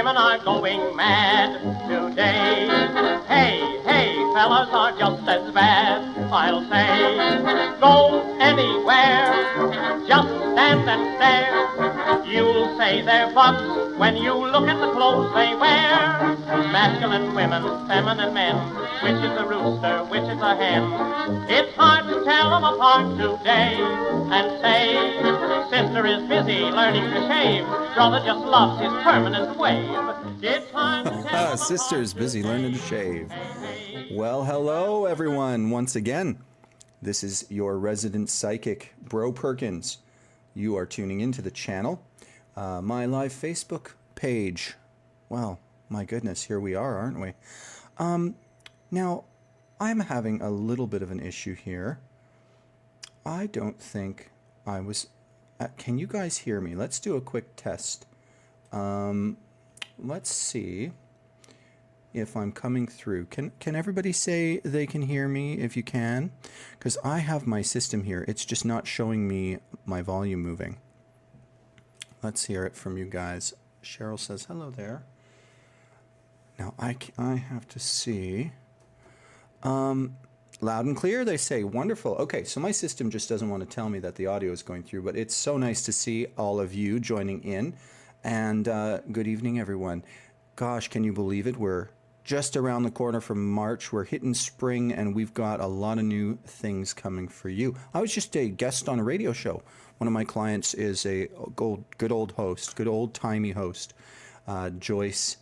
women are going mad today. Hey, hey, fellas are just as bad. I'll say, go anywhere, just stand and stare. You'll say they're bugs when you look at the clothes they wear. Masculine women, feminine men, which is a rooster, which is a hen? It's hard to tell them apart today. And say, sister is busy learning to shave, brother just loves his permanent wave. It's hard to tell them Sister's busy learning to shave. Well, hello everyone once again. This is your resident psychic, Brough Perkins. You are tuning into the channel, my live Facebook page. Well, my goodness, here we are, aren't we? Now, I'm having a little bit of an issue here. I don't think I was... can you guys hear me? Let's do a quick test. Let's see if I'm coming through. Can everybody say they can hear me if you can? Because I have my system here. It's just not showing me my volume moving. Let's hear it from you guys. Cheryl says hello there. Now I have to see. Loud and clear, they say. Wonderful. Okay, so my system just doesn't want to tell me that the audio is going through, but it's so nice to see all of you joining in. And good evening, everyone. Gosh, can you believe it? We're just around the corner from March. We're hitting spring, and we've got a lot of new things coming for you. I was just a guest on a radio show. One of my clients is a good old host, good old-timey host, Joyce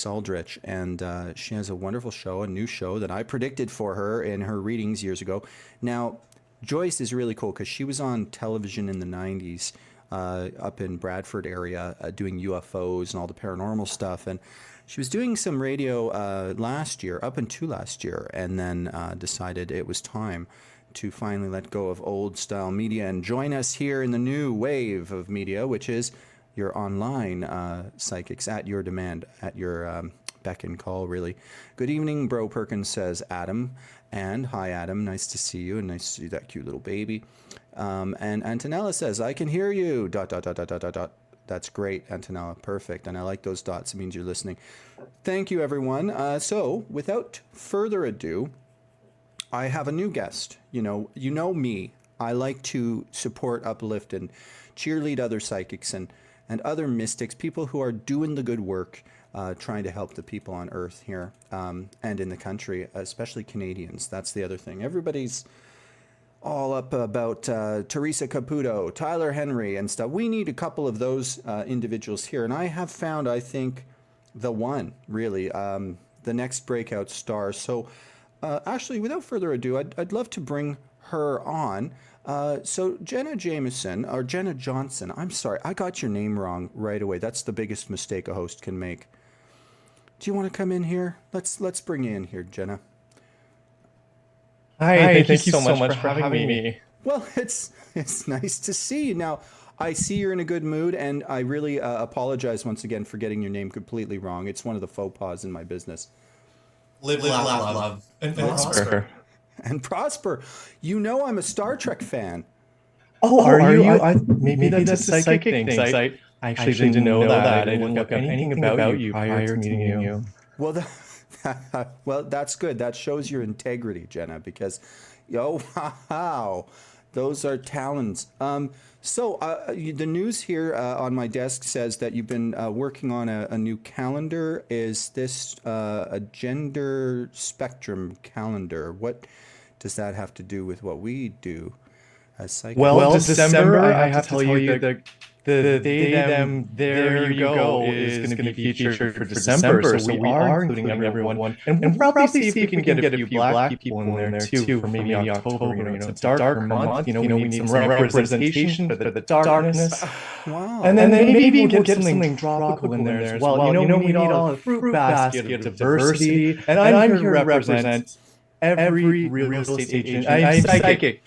Aldrich, and she has a wonderful show, a new show that I predicted for her in her readings years ago. Now, Joyce is really cool because she was on television in the 90s up in Bradford area doing UFOs and all the paranormal stuff, and she was doing some radio last year, up until last year, and then decided it was time to finally let go of old style media and join us here in the new wave of media, which is your online psychics at your demand, at your beck and call, really. Good evening, Brough Perkins, says Adam. And hi, Adam. Nice to see you, and nice to see that cute little baby. And Antonella says, I can hear you. ... That's great, Antonella. Perfect. And I like those dots. It means you're listening. Thank you, everyone. So without further ado, I have a new guest. You know me. I like to support, uplift, and cheerlead other psychics and other mystics, people who are doing the good work, trying to help the people on Earth here and in the country, especially Canadians. That's the other thing. Everybody's all up about Teresa Caputo, Tyler Henry, and stuff. We need a couple of those individuals here, and I have found, I think, the one, really, the next breakout star. So, actually, without further ado, I'd love to bring her on. So Jenna Johnson, I'm sorry, I got your name wrong right away. That's the biggest mistake a host can make. Do you want to come in here? Let's bring you in here, Jenna. Hi, thank you so much for having me. Well, it's nice to see you. Now, I see you're in a good mood, and I really apologize once again for getting your name completely wrong. It's one of the faux pas in my business. Live, laugh, love, and prosper. And prosper. You know I'm a Star Trek fan. Oh, are you? Maybe that's a psychic thing. I actually didn't know that. I didn't look up anything about you prior to meeting you. Well, well, that's good. That shows your integrity, Jenna, because, wow, those are talents. So the news here on my desk says that you've been working on a new calendar. Is this a gender spectrum calendar? What does that have to do with what we do as psychics? Well, December, I have to tell you that the they, them, there you go is going to be featured for December. So we are including everyone. And we'll probably see if we can get a few black people in there too for maybe October. It's a darker month. We need some representation for the darkness. Wow. And then maybe we'll get something tropical in there as well. We need all the fruit basket of diversity. And I'm here to represent every real estate agent. I'm psychic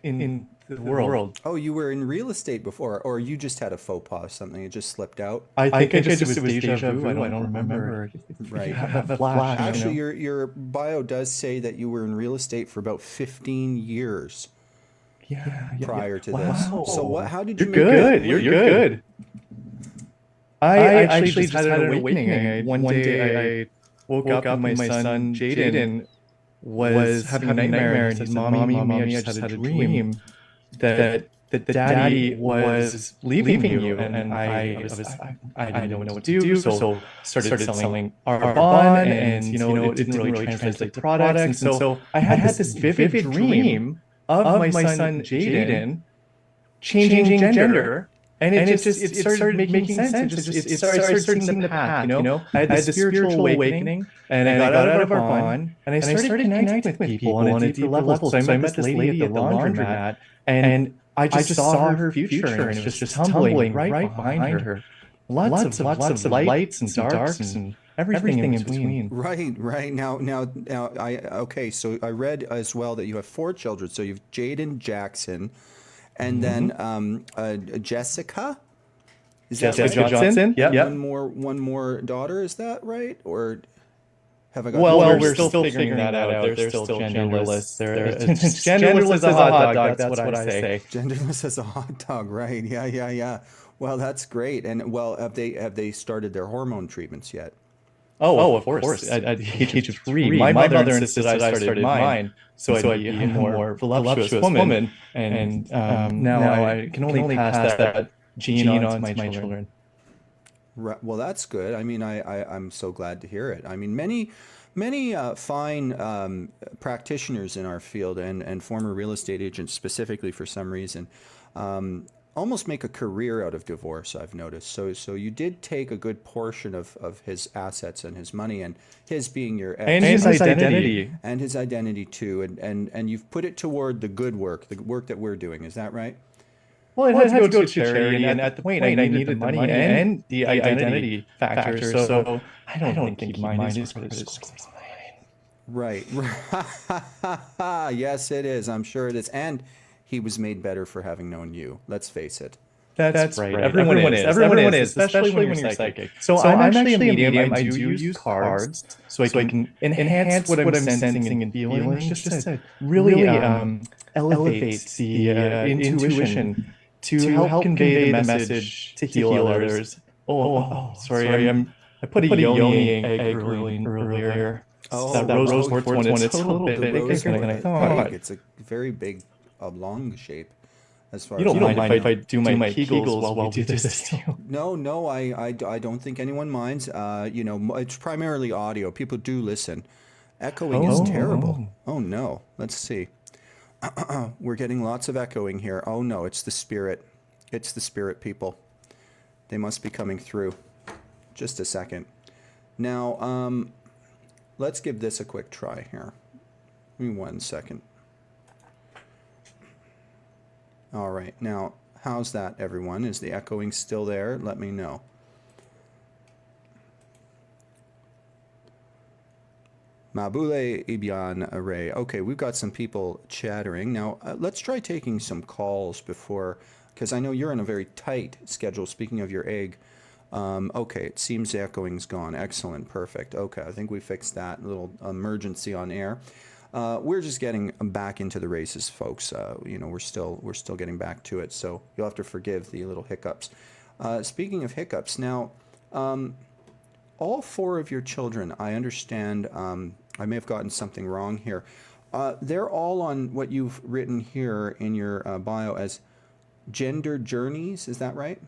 in the world. Oh, you were in real estate before, or you just had a faux pas or something? It just slipped out? I think it was deja vu. I don't remember. Right. Flash, actually, your bio does say that you were in real estate for about 15 years. Prior to this. Wow. So how did you You're good. I actually just had an awakening. One day I woke up and my son Jaden was having a nightmare, and he said, "Mommy, I just had a dream that Daddy was leaving you." And I didn't know what to do, so started selling our bond, and it didn't really translate to products. And so I had this vivid dream of my son Jaden changing gender. And it started making sense. I started seeing the path, I had this spiritual awakening, and I got out of our bond, and I started connecting with people on a deeper level. So I met this lady at the laundromat, and I just saw her future, and it was just tumbling right behind her. Lots of lights and darks and everything in between. Right. Now, okay. So I read as well that you have 4 children. So you've Jaden Jackson, and then Jessica. Is that Jessica Johnson. Yeah. One more daughter. Is that right? Or have I got? Well, we're still figuring that out. They're still genderless. Genderless as a hot dog. That's what I say. Genderless as a hot dog. Right. Yeah. Well, that's great. And well, have they started their hormone treatments yet? Oh, of course. At the age of 3, my mother insisted I started mine, so I'd be a more voluptuous woman. And now I can only pass that gene on to my children. Right. Well, that's good. I mean, I'm so glad to hear it. I mean, many fine practitioners in our field and former real estate agents specifically for some reason almost make a career out of divorce, I've noticed. So you did take a good portion of his assets and his money, and his being your ex. And his identity. And his identity too. And you've put it toward the good work, the work that we're doing. Is that right? Well, it had to go to charity, and at the point I needed the money and the identity factor. So I don't think mine is Right. Yes, it is. I'm sure it is. And he was made better for having known you. Let's face it. That's right. Everyone is, especially when you're psychic. So I'm actually a medium. I do use cards so I can enhance what I'm sensing and feeling, just to really elevate the intuition to help convey the message to heal others. Sorry. I put a yoni egg earlier. That rose quartz one. It's a little bit bigger than I thought. It's a very big, oblong shape. As far you don't as mind if I do my Kegels while we do this? No, I don't think anyone minds. It's primarily audio. People do listen. Echoing is terrible. Oh no. Let's see. We're getting lots of echoing here. Oh no, it's the spirit. It's the spirit people. They must be coming through. Just a second. Now, let's give this a quick try here. Give me 1 second. All right. Now, how's that, everyone? Is the echoing still there? Let me know. Mabule Ibian Array. Okay, we've got some people chattering. Now, let's try taking some calls before, because I know you're on a very tight schedule. Speaking of your egg, okay, it seems the echoing's gone. Excellent, perfect. Okay, I think we fixed that. A little emergency on air. We're just getting back into the races, folks. We're still getting back to it, so you'll have to forgive the little hiccups. Speaking of hiccups, now, all 4 of your children, I understand. I may have gotten something wrong here. They're all on what you've written here in your bio as gender journeys. Is that right?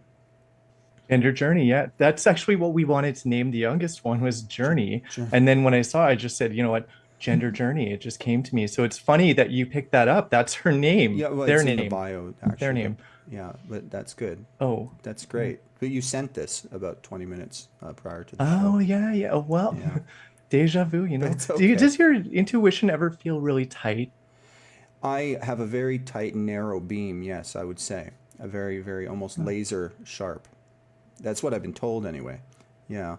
Gender journey, yeah. That's actually what we wanted to name the youngest one, was Journey. And then when I saw it, I just said, you know what? Gender journey. It just came to me. So it's funny that you picked that up. That's her name. Yeah, well, their it's name. In the bio, actually. Their name. Yeah, but that's good. Oh, that's great. But you sent this about 20 minutes prior to the show. Oh, yeah. Oh, well, yeah. Deja vu, Okay. Does your intuition ever feel really tight? I have a very tight and narrow beam, yes, I would say. A very, very almost laser sharp. That's what I've been told anyway. Yeah.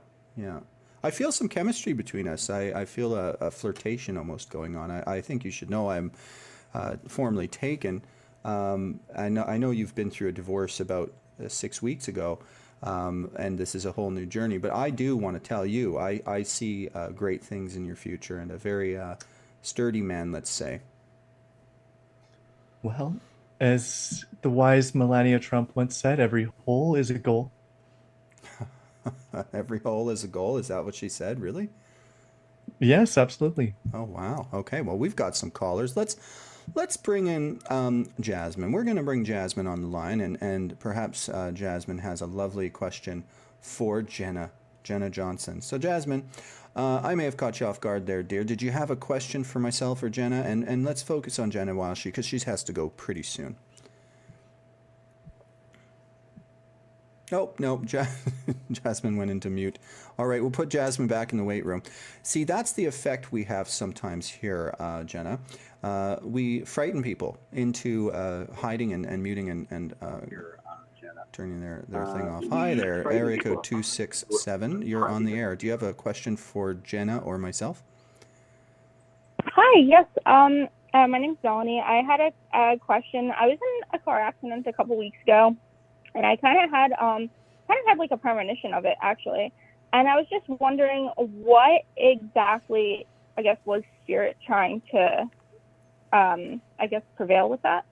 I feel some chemistry between us. I feel a flirtation almost going on. I think you should know I'm formally taken. I know you've been through a divorce about 6 weeks ago, and this is a whole new journey. But I do want to tell you, I see great things in your future and a very sturdy man, let's say. Well, as the wise Melania Trump once said, every hole is a goal. Every hole is a goal. Is that what she said? Really? Yes, absolutely. Oh wow. Okay. Well, we've got some callers. Let's bring in Jasmine. We're going to bring Jasmine on the line, and perhaps Jasmine has a lovely question for Jenna Johnson. So Jasmine, I may have caught you off guard there, dear. Did you have a question for myself or Jenna? And let's focus on Jenna while because she has to go pretty soon. Oh, no, Jasmine went into mute. All right, we'll put Jasmine back in the weight room. See, that's the effect we have sometimes here, Jenna. We frighten people into hiding and muting and turning their thing off. Hi there, area code 267. You're on the air. Do you have a question for Jenna or myself? Hi, yes. My name's Melanie. I had a question. I was in a car accident a couple weeks ago, and I kind of had like a premonition of it, actually. And I was just wondering what exactly, I guess, was Spirit trying to, prevail with that?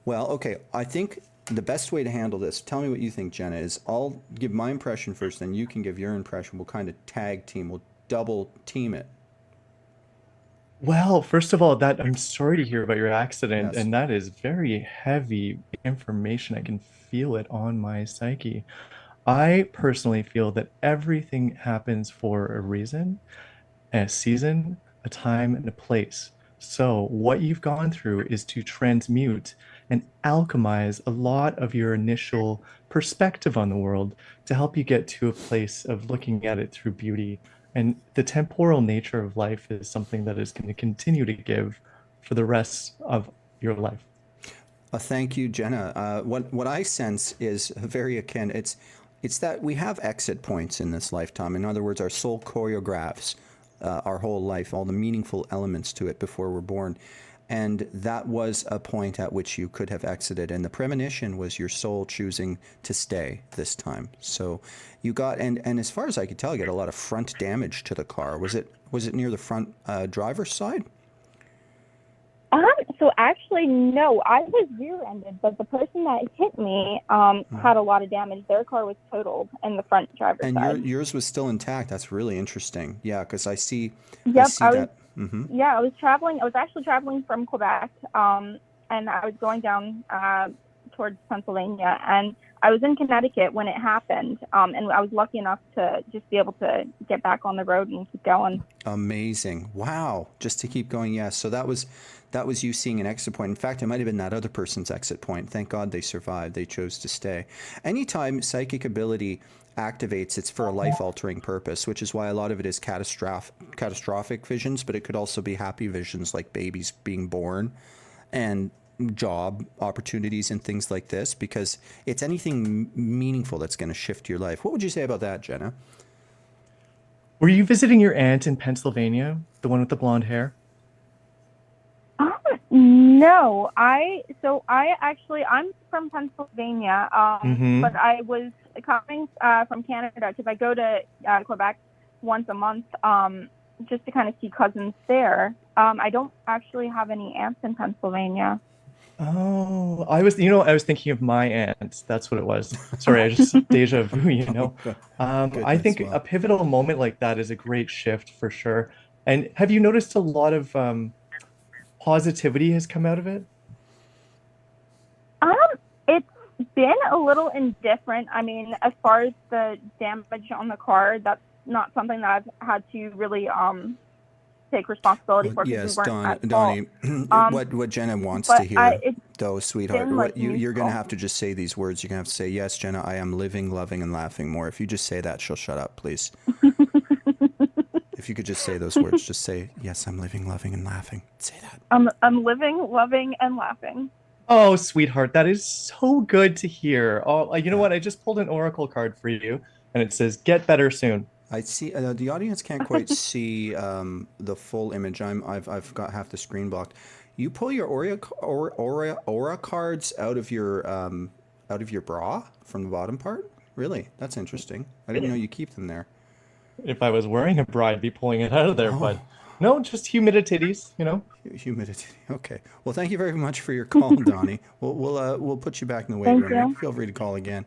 Well, okay. I think the best way to handle this, tell me what you think, Jenna, is I'll give my impression first, then you can give your impression. We'll kind of tag team. We'll double team it. Well, first of all, that I'm sorry to hear about your accident, Yes. and that is very heavy information. I can feel it on my psyche. I personally feel that everything happens for a reason, a season, a time, and a place. So what you've gone through is to transmute and alchemize a lot of your initial perspective on the world to help you get to a place of looking at it through beauty. And the temporal nature of life is something that is going to continue to give for the rest of your life. Thank you, Jenna. What I sense is very akin. It's that we have exit points in this lifetime. In other words, our soul choreographs our whole life, all the meaningful elements to it before we're born. And that was a point at which you could have exited. And the premonition was your soul choosing to stay this time. So you got, and as far as I could tell, you got a lot of front damage to the car. Was it near the front driver's side? So actually, no, I was rear-ended, but the person that hit me had a lot of damage. Their car was totaled in the front driver's side. And yours was still intact. That's really interesting. Yeah, because I see Yep, that. Yeah, I was actually traveling from Quebec, and I was going down towards Pennsylvania, and I was in Connecticut when it happened, and I was lucky enough to just be able to get back on the road and keep going. Amazing. Wow. Just to keep going. Yes. So that was you seeing an exit point. In fact, it might have been that other person's exit point. Thank God they survived. They chose to stay. Anytime psychic ability activates, it's for a life-altering purpose, which is why a lot of it is catastrophic visions, but it could also be happy visions like babies being born and job opportunities and things like this, because it's anything meaningful that's going to shift your life. What would you say about that, Jenna? Were you visiting your aunt in Pennsylvania, the one with the blonde hair? No, I'm from Pennsylvania, but I was coming from Canada because I go to Quebec once a month just to kind of see cousins there. I don't actually have any aunts in Pennsylvania. Oh, I was thinking of my aunt. That's what it was. Sorry, I just deja vu, I think a pivotal moment like that is a great shift for sure. And have you noticed a lot of positivity has come out of it? It's been a little indifferent. I mean, as far as the damage on the car, that's not something that I've had to really take responsibility for. Yes, Donnie, what Jenna wants to hear, though, sweetheart, you're going to have to just say these words. You're going to have to say, yes, Jenna, I am living, loving, and laughing more. If you just say that, she'll shut up, please. If you could just say those words, just say, yes, I'm living, loving, and laughing. Say that. I'm living, loving, and laughing. Oh, sweetheart, that is so good to hear. Oh, you know what? I just pulled an oracle card for you, and it says, get better soon. I see. The audience can't quite see the full image. I've got half the screen blocked. You pull your aura cards out of your bra from the bottom part. Really, that's interesting. I didn't know you keep them there. If I was wearing a bra, I'd be pulling it out of there, but no, just humidities, Humidity. Okay. Well, thank you very much for your call, Donnie. We'll put you back in the weight room. Feel free to call again.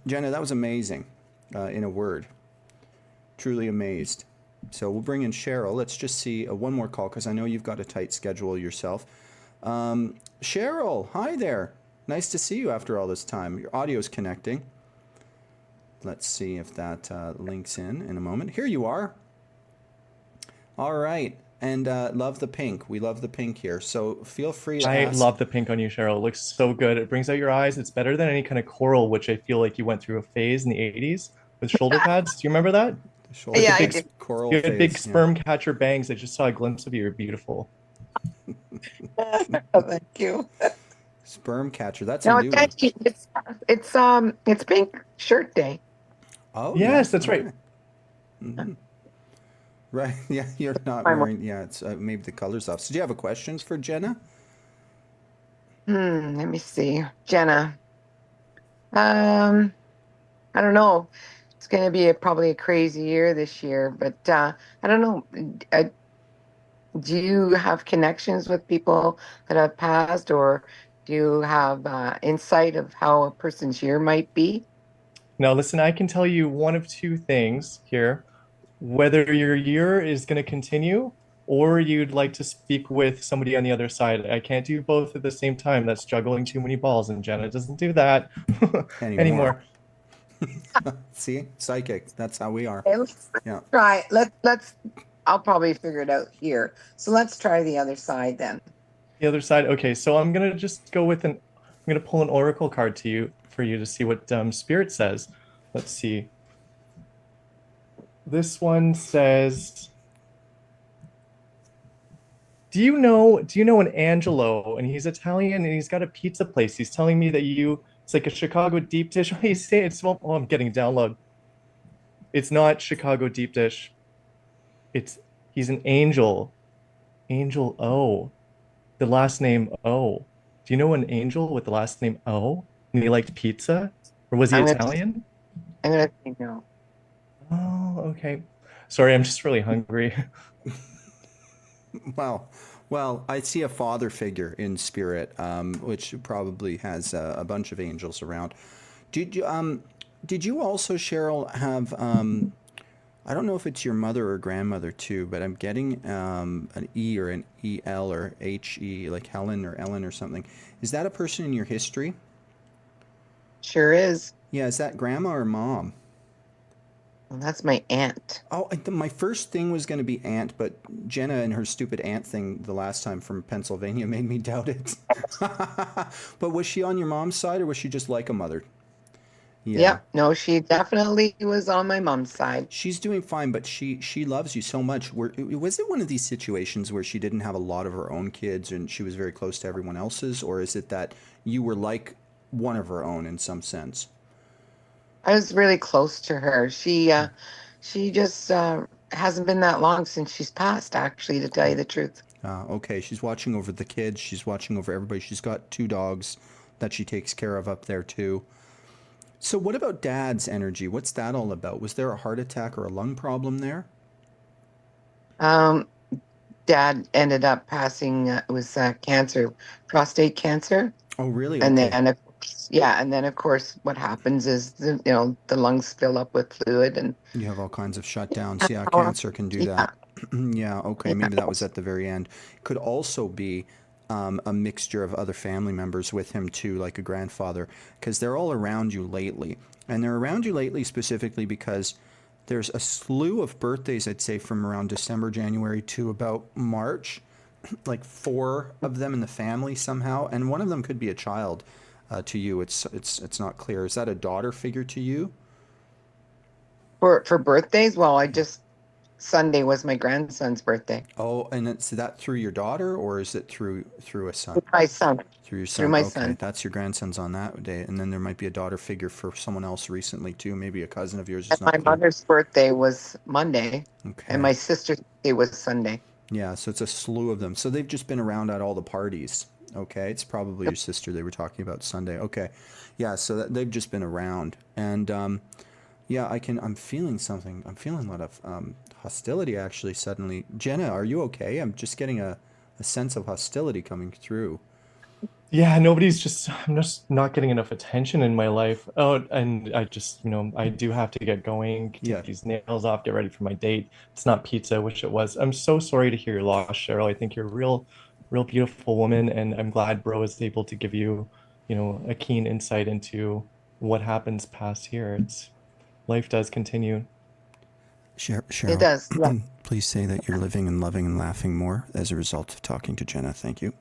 Jenna, that was amazing, in a word. Truly amazed. So we'll bring in Cheryl. Let's just see one more call because I know you've got a tight schedule yourself. Cheryl, hi there. Nice to see you after all this time. Your audio's connecting. Let's see if that links in a moment. Here you are. All right. And love the pink. We love the pink here. So feel free to ask. love the pink on you, Cheryl. It looks so good. It brings out your eyes. It's better than any kind of coral, which I feel like you went through a phase in the 80s with shoulder pads. Do you remember that? Shoulder Yeah, I big do. coral You had phase, big yeah. sperm catcher bangs. I just saw a glimpse of you. You're beautiful. Oh, thank you. Sperm catcher. That's No, a new one. it's pink shirt day. Oh, Yes, yeah. that's right. Okay. Mhm. Right. Yeah, you're not I'm- wearing. Yeah, it's maybe the color's off. So, do you have a question for Jenna? Let me see. Jenna. I don't know. It's going to be probably a crazy year this year, but I don't know. Do you have connections with people that have passed, or do you have insight of how a person's year might be? Now, listen, I can tell you one of two things here. Whether your year is going to continue or you'd like to speak with somebody on the other side. I can't do both at the same time. That's juggling too many balls, and Jenna doesn't do that Anymore. See, psychic. That's how we are. Okay, let's Yeah. try. Let's. I'll probably figure it out here. So let's try the other side then. The other side. Okay, so I'm gonna just go with I'm gonna pull an oracle card to you for you to see what Spirit says. Let's see. This one says, do you know an Angelo? And he's Italian and he's got a pizza place. He's telling me that it's like a Chicago deep dish. He's saying I'm getting download. It's not Chicago deep dish. He's an angel. Angel O. The last name O. Do you know an angel with the last name O? And he liked pizza? Or was he I'm gonna- Italian? I'm going to say no. Oh, okay. Sorry, I'm just really hungry. Well, I see a father figure in spirit, which probably has a bunch of angels around. Did you also, Cheryl, have? I don't know if it's your mother or grandmother too, but I'm getting an E or an EL or HE, like Helen or Ellen or something. Is that a person in your history? Sure is. Yeah, is that grandma or mom? Well, that's my aunt. Oh, my first thing was going to be aunt, but Jenna and her stupid aunt thing the last time from Pennsylvania made me doubt it. But was she on your mom's side or was she just like a mother? Yeah. Yep. No, she definitely was on my mom's side. She's doing fine, but she loves you so much. Was it one of these situations where she didn't have a lot of her own kids and she was very close to everyone else's, or is it that you were like one of her own in some sense? I was really close to her. She just hasn't been that long since she's passed, actually, to tell you the truth. Okay, she's watching over the kids. She's watching over everybody. She's got 2 dogs that she takes care of up there too. So what about Dad's energy? What's that all about? Was there a heart attack or a lung problem there? Dad ended up passing. It was cancer, prostate cancer. Oh, really? And Okay. then, of course, what happens is the lungs fill up with fluid, and You have all kinds of shutdowns. Yeah, cancer can do that. Yeah, okay, maybe that was at the very end. Could also be a mixture of other family members with him too, like a grandfather, because they're all around you lately. And they're around you lately specifically because there's a slew of birthdays, I'd say, from around December, January to about March, like 4 of them in the family somehow, and one of them could be a child to you. It's not clear. Is that a daughter figure to you? for birthdays, well, Sunday was my grandson's birthday. Oh, and is that through your daughter or is it through a son? My son. Through your son. Through my Okay, son. that's your grandson's on that day, and then there might be a daughter figure for someone else recently too, maybe a cousin of yours. Is And not my clear. mother's birthday was Monday, Okay. and my sister's birthday was Sunday. Yeah, so it's a slew of them. So they've just been around at all the parties. Okay, it's probably your sister they were talking about Sunday. Okay, yeah, so they've just been around, and yeah, I'm feeling something. I'm feeling a lot of hostility actually. Suddenly, Jenna, are you okay? I'm just getting a sense of hostility coming through. Yeah, I'm just not getting enough attention in my life. Oh, and I just, I do have to get going, Yeah. take these nails off, get ready for my date. It's not pizza, I wish it was. I'm so sorry to hear your loss, Cheryl. I think you're a real beautiful woman, and I'm glad Bro is able to give you, a keen insight into what happens past here. Life does continue. It Cheryl, does. Yeah. please say that you're living and loving and laughing more as a result of talking to Jenna. Thank you.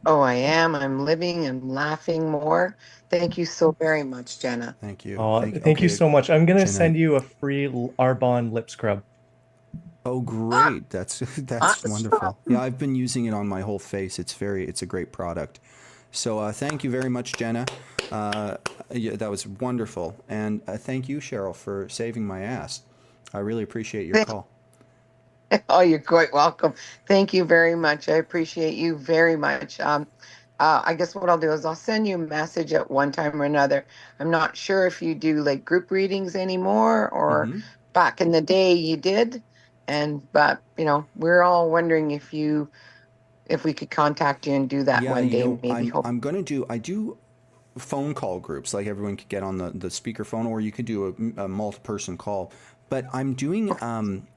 Oh, I am. I'm living and laughing more. Thank you so very much, Jenna. Thank you. Thank you Okay, so much. I'm gonna Jenna. send you a free Arbonne lip scrub. Oh, great. That's that's Awesome. wonderful. Yeah, I've been using it on my whole face. It's a great product. So thank you very much, Jenna. Yeah, that was wonderful. And thank you, Cheryl, for saving my ass. I really appreciate your call. Oh, you're quite welcome. Thank you very much. I appreciate you very much. I guess what I'll do is I'll send you a message at one time or another. I'm not sure if you do like group readings anymore or Mm-hmm. back in the day you did. But we're all wondering if we could contact you and do that Yeah, one day, maybe. Hope. I'm gonna do I do phone call groups, like everyone could get on the speakerphone, or you could do a multi-person call. But I'm doing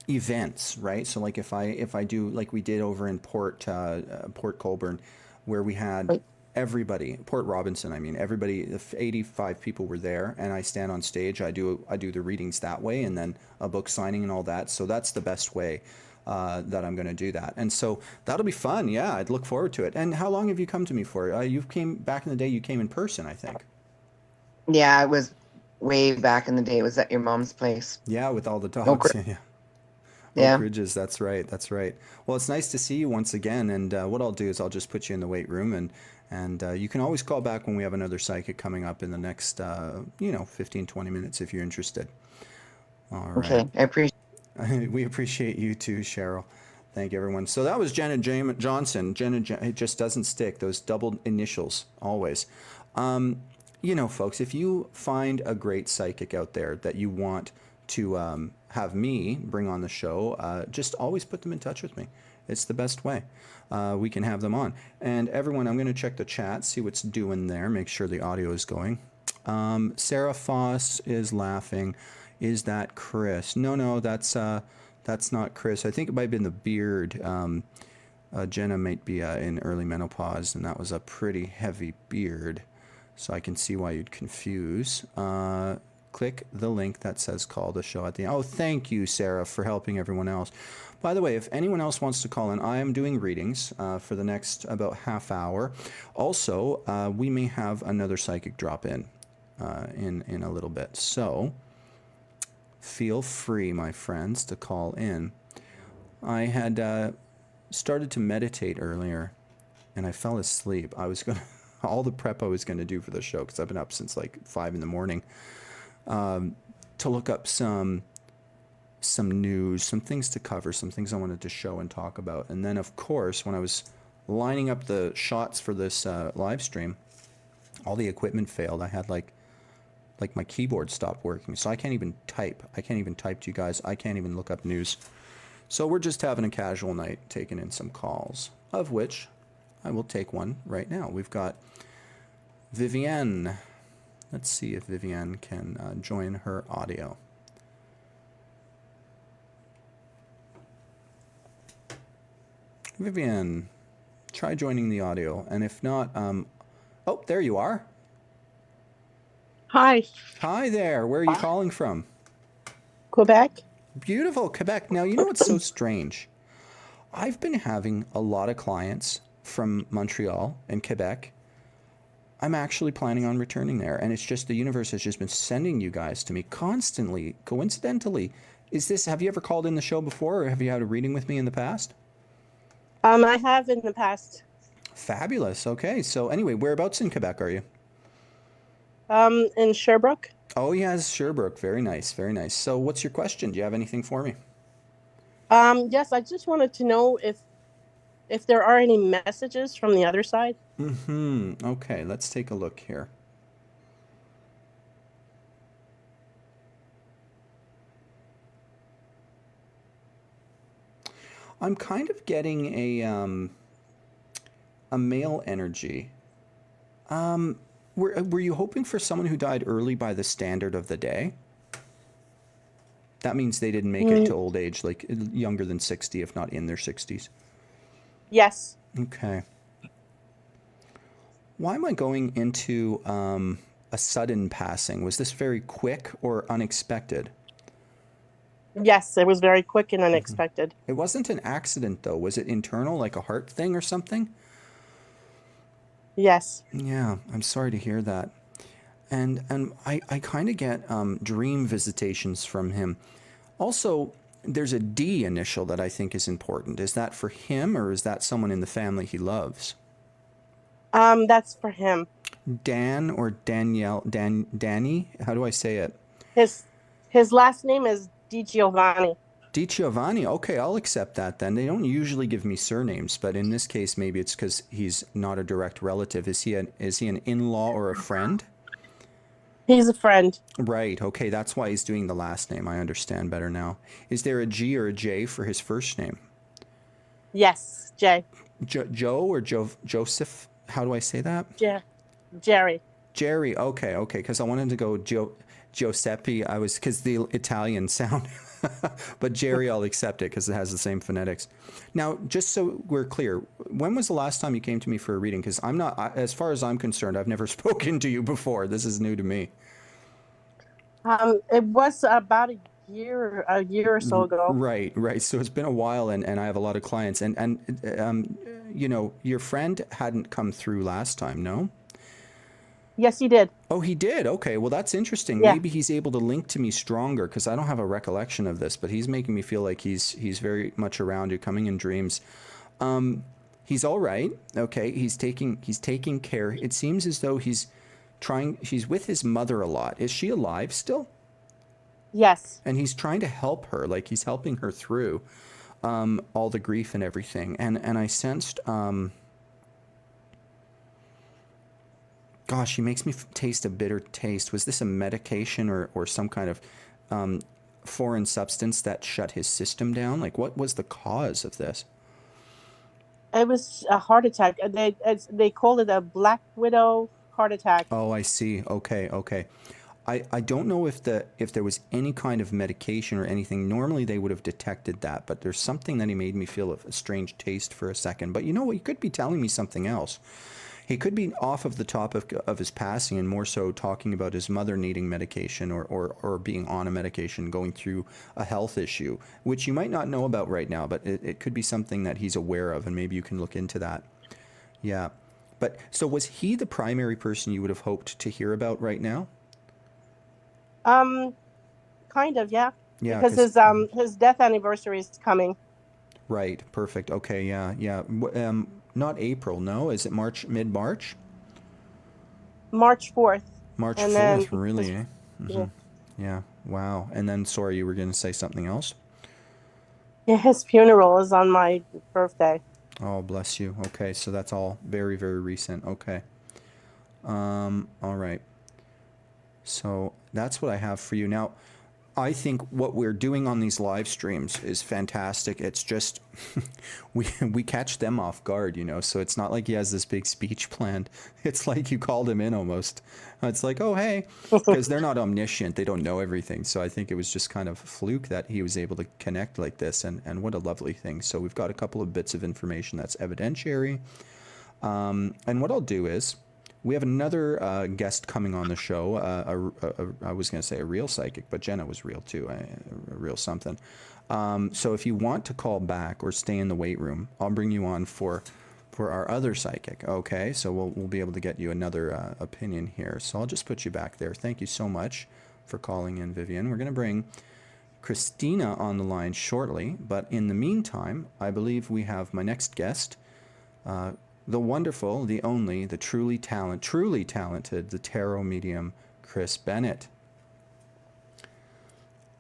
events, right? So like if I do like we did over in Port Colborne, where we had everybody, Port Robinson, I mean everybody, 85 people were there, and I stand on stage. I do the readings that way, and then a book signing and all that. So that's the best way. That I'm going to do that, and so that'll be fun. Yeah, I'd look forward to it. And how long have you come to me for? You came back in the day. You came in person, I think. Yeah, it was way back in the day. It was at your mom's place. Yeah, with all the Oak dogs. Ridge. Yeah, Oak Yeah. Ridges. That's right. That's right. Well, it's nice to see you once again. And what I'll do is I'll just put you in the weight room, and you can always call back when we have another psychic coming up in the next 15, 20 minutes if you're interested. All right. Okay. I appreciate. We appreciate you too, Cheryl. Thank you, everyone. So that was Jenna Johnson. It just doesn't stick. Those double initials, always. Folks, if you find a great psychic out there that you want to have me bring on the show, just always put them in touch with me. It's the best way. We can have them on. And everyone, I'm going to check the chat, see what's doing there, make sure the audio is going. Sarah Foss is laughing. Is that Chris? No, that's not Chris. I think it might have been the beard. Jenna might be in early menopause, and that was a pretty heavy beard. So I can see why you'd confuse. Click the link that says call the show at the end. Oh, thank you, Sarah, for helping everyone else. By the way, if anyone else wants to call in, I am doing readings for the next about half hour. Also, we may have another psychic drop in a little bit. So feel free, my friends, to call in. I had started to meditate earlier, and I fell asleep. I was gonna all the prep I was gonna do for the show, because I've been up since like 5 in the morning, to look up some news, some things to cover, some things I wanted to show and talk about. And then, of course, when I was lining up the shots for this live stream, all the equipment failed. I had like my keyboard stopped working, so I can't even type. I can't even type to you guys. I can't even look up news. So we're just having a casual night, taking in some calls, of which I will take one right now. We've got Vivienne. Let's see if Vivienne can join her audio. Vivienne, try joining the audio, and if not, oh, there you are. Hi. Hi there. Where are you calling from? Quebec. Beautiful, Quebec. Now, you know what's so strange? I've been having a lot of clients from Montreal and Quebec. I'm actually planning on returning there, and it's just the universe has just been sending you guys to me constantly, coincidentally. Have you ever called in the show before, or have you had a reading with me in the past? I have in the past. Fabulous. Okay. So anyway, whereabouts in Quebec are you? In Sherbrooke. Oh, yes, Sherbrooke. Very nice. Very nice. So what's your question? Do you have anything for me? Yes, I just wanted to know if there are any messages from the other side. Okay, let's take a look here. I'm kind of getting a male energy. Were you hoping for someone who died early by the standard of the day? That means they didn't make it to old age, like younger than 60, if not in their 60s. Yes. Okay. Why am I going into a sudden passing? Was this very quick or unexpected? Yes, it was very quick and unexpected. It wasn't an accident, though. Was it internal, like a heart thing or something? Yes. Yeah, I'm sorry to hear that. And I kind of get dream visitations from him. Also, there's a D initial that I think is important. Is that for him, or is that someone in the family he loves? That's for him. Dan or Danielle? Danny? How do I say it? His last name is Di Giovanni. Di Giovanni. Okay, I'll accept that then. They don't usually give me surnames, but in this case, maybe it's because he's not a direct relative. Is he an in-law or a friend? He's a friend. Right. Okay, that's why he's doing the last name. I understand better now. Is there a G or a J for his first name? Yes, Jay. Joe or Joseph? How do I say that? Jerry. Jerry. Okay. Because I wanted to go Giuseppe. Because the Italian sound. But Jerry, I'll accept it because it has the same phonetics. Now, just so we're clear, when was the last time you came to me for a reading? Because I'm not, as far as I'm concerned, I've never spoken to you before. This is new to me. It was about a year or so ago. Right. So it's been a while, and I have a lot of clients, and your friend hadn't come through last time, no? Yes, he did. Oh, he did? Okay, well, that's interesting. Yeah. Maybe he's able to link to me stronger, because I don't have a recollection of this, but he's making me feel like he's very much around you, coming in dreams. He's all right. Okay, he's taking care. It seems as though he's with his mother a lot. Is she alive still? Yes. And he's trying to help her, like he's helping her through all the grief and everything. And I sensed... Gosh, he makes me taste a bitter taste. Was this a medication or some kind of foreign substance that shut his system down? Like, what was the cause of this? It was a heart attack. They called it a Black Widow heart attack. Oh, I see. Okay. I don't know if there was any kind of medication or anything. Normally they would have detected that, but there's something that he made me feel a strange taste for a second. But you know what? He could be telling me something else. He could be off of the topic of his passing and more so talking about his mother needing medication or being on a medication, going through a health issue, which you might not know about right now, but it could be something that he's aware of, and maybe you can look into that. Yeah. But so was he the primary person you would have hoped to hear about right now? Kind of, yeah. Yeah. Because his death anniversary is coming. Right. Perfect. Okay. Yeah. Not April, no? Is it mid-March? March 4th. March 4th, really, eh? Mm-hmm. Yeah. Wow. And then, sorry, you were going to say something else? Yeah, his funeral is on my birthday. Oh, bless you. Okay, so that's all very, very recent. Okay. All right. So that's what I have for you. Now, I think what we're doing on these live streams is fantastic. It's just we catch them off guard, so it's not like he has this big speech planned. It's like you called him in almost. It's like, oh, hey, because they're not omniscient. They don't know everything. So I think it was just kind of a fluke that he was able to connect like this, and what a lovely thing. So we've got a couple of bits of information that's evidentiary. And what I'll do is, we have another guest coming on the show. I was going to say a real psychic, but Jenna was real too, a real something. So if you want to call back or stay in the wait room, I'll bring you on for our other psychic. Okay, so we'll be able to get you another opinion here. So I'll just put you back there. Thank you so much for calling in, Vivian. We're going to bring Christina on the line shortly, but in the meantime, I believe we have my next guest. The wonderful, the only, the truly talented, the tarot medium, Chris Bennett.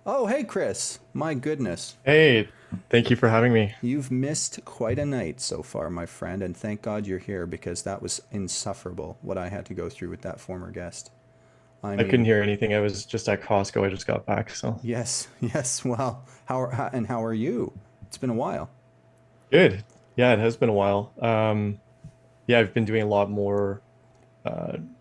Oh, hey, Chris. My goodness. Hey, thank you for having me. You've missed quite a night so far, my friend, and thank God you're here, because that was insufferable, what I had to go through with that former guest. I couldn't hear anything. I was just at Costco. I just got back, so. Yes. Well, how are you? It's been a while. Good. Yeah, it has been a while. yeah, I've been doing a lot more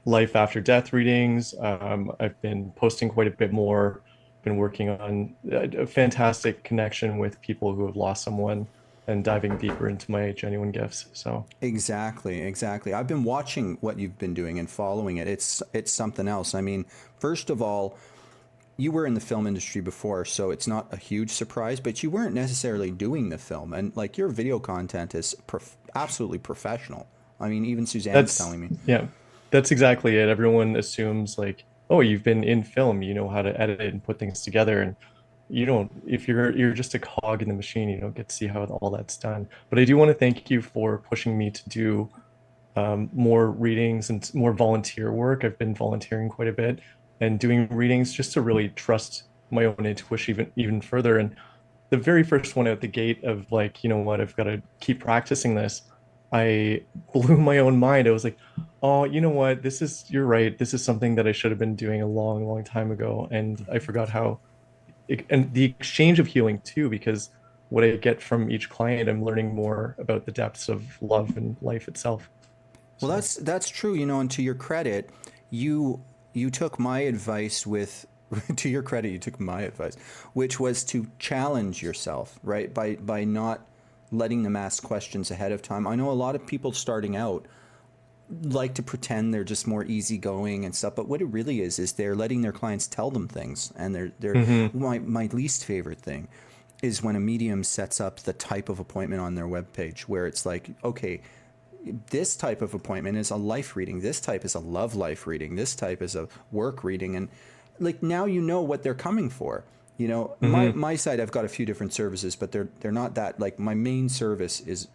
life after death readings. I've been posting quite a bit more, been working on a fantastic connection with people who have lost someone and diving deeper into my genuine gifts. So Exactly. I've been watching what you've been doing and following it. It's something else. I mean, first of all, you were in the film industry before, so it's not a huge surprise, but you weren't necessarily doing the film. And like your video content is absolutely professional. I mean, even Suzanne's that's, telling me. yeah, that's exactly it. Everyone assumes like, oh, you've been in film, you know how to edit it and put things together. And you don't, if you're just a cog in the machine, you don't get to see how all that's done. But I do want to thank you for pushing me to do more readings and more volunteer work. I've been volunteering quite a bit and doing readings just to really trust my own intuition even further. And the very first one out the gate of like, you know what, I've got to keep practicing this. I blew my own mind. I was like, oh, you know what, you're right. This is something that I should have been doing a long, long time ago. And I forgot how, and the exchange of healing too, because what I get from each client, I'm learning more about the depths of love and life itself. Well, So. that's true, you know, and to your credit, you took my advice with to your credit, you took my advice, which was to challenge yourself, right? By not letting them ask questions ahead of time. I know a lot of people starting out like to pretend they're just more easygoing and stuff, but what it really is they're letting their clients tell them things, and they're Mhm. my least favorite thing is when a medium sets up the type of appointment on their webpage where it's like, okay, this type of appointment is a life reading, this type is a love life reading, this type is a work reading, and like now you know what they're coming for. You know, Mhm. my site, I've got a few different services, but they're not that, like my main service is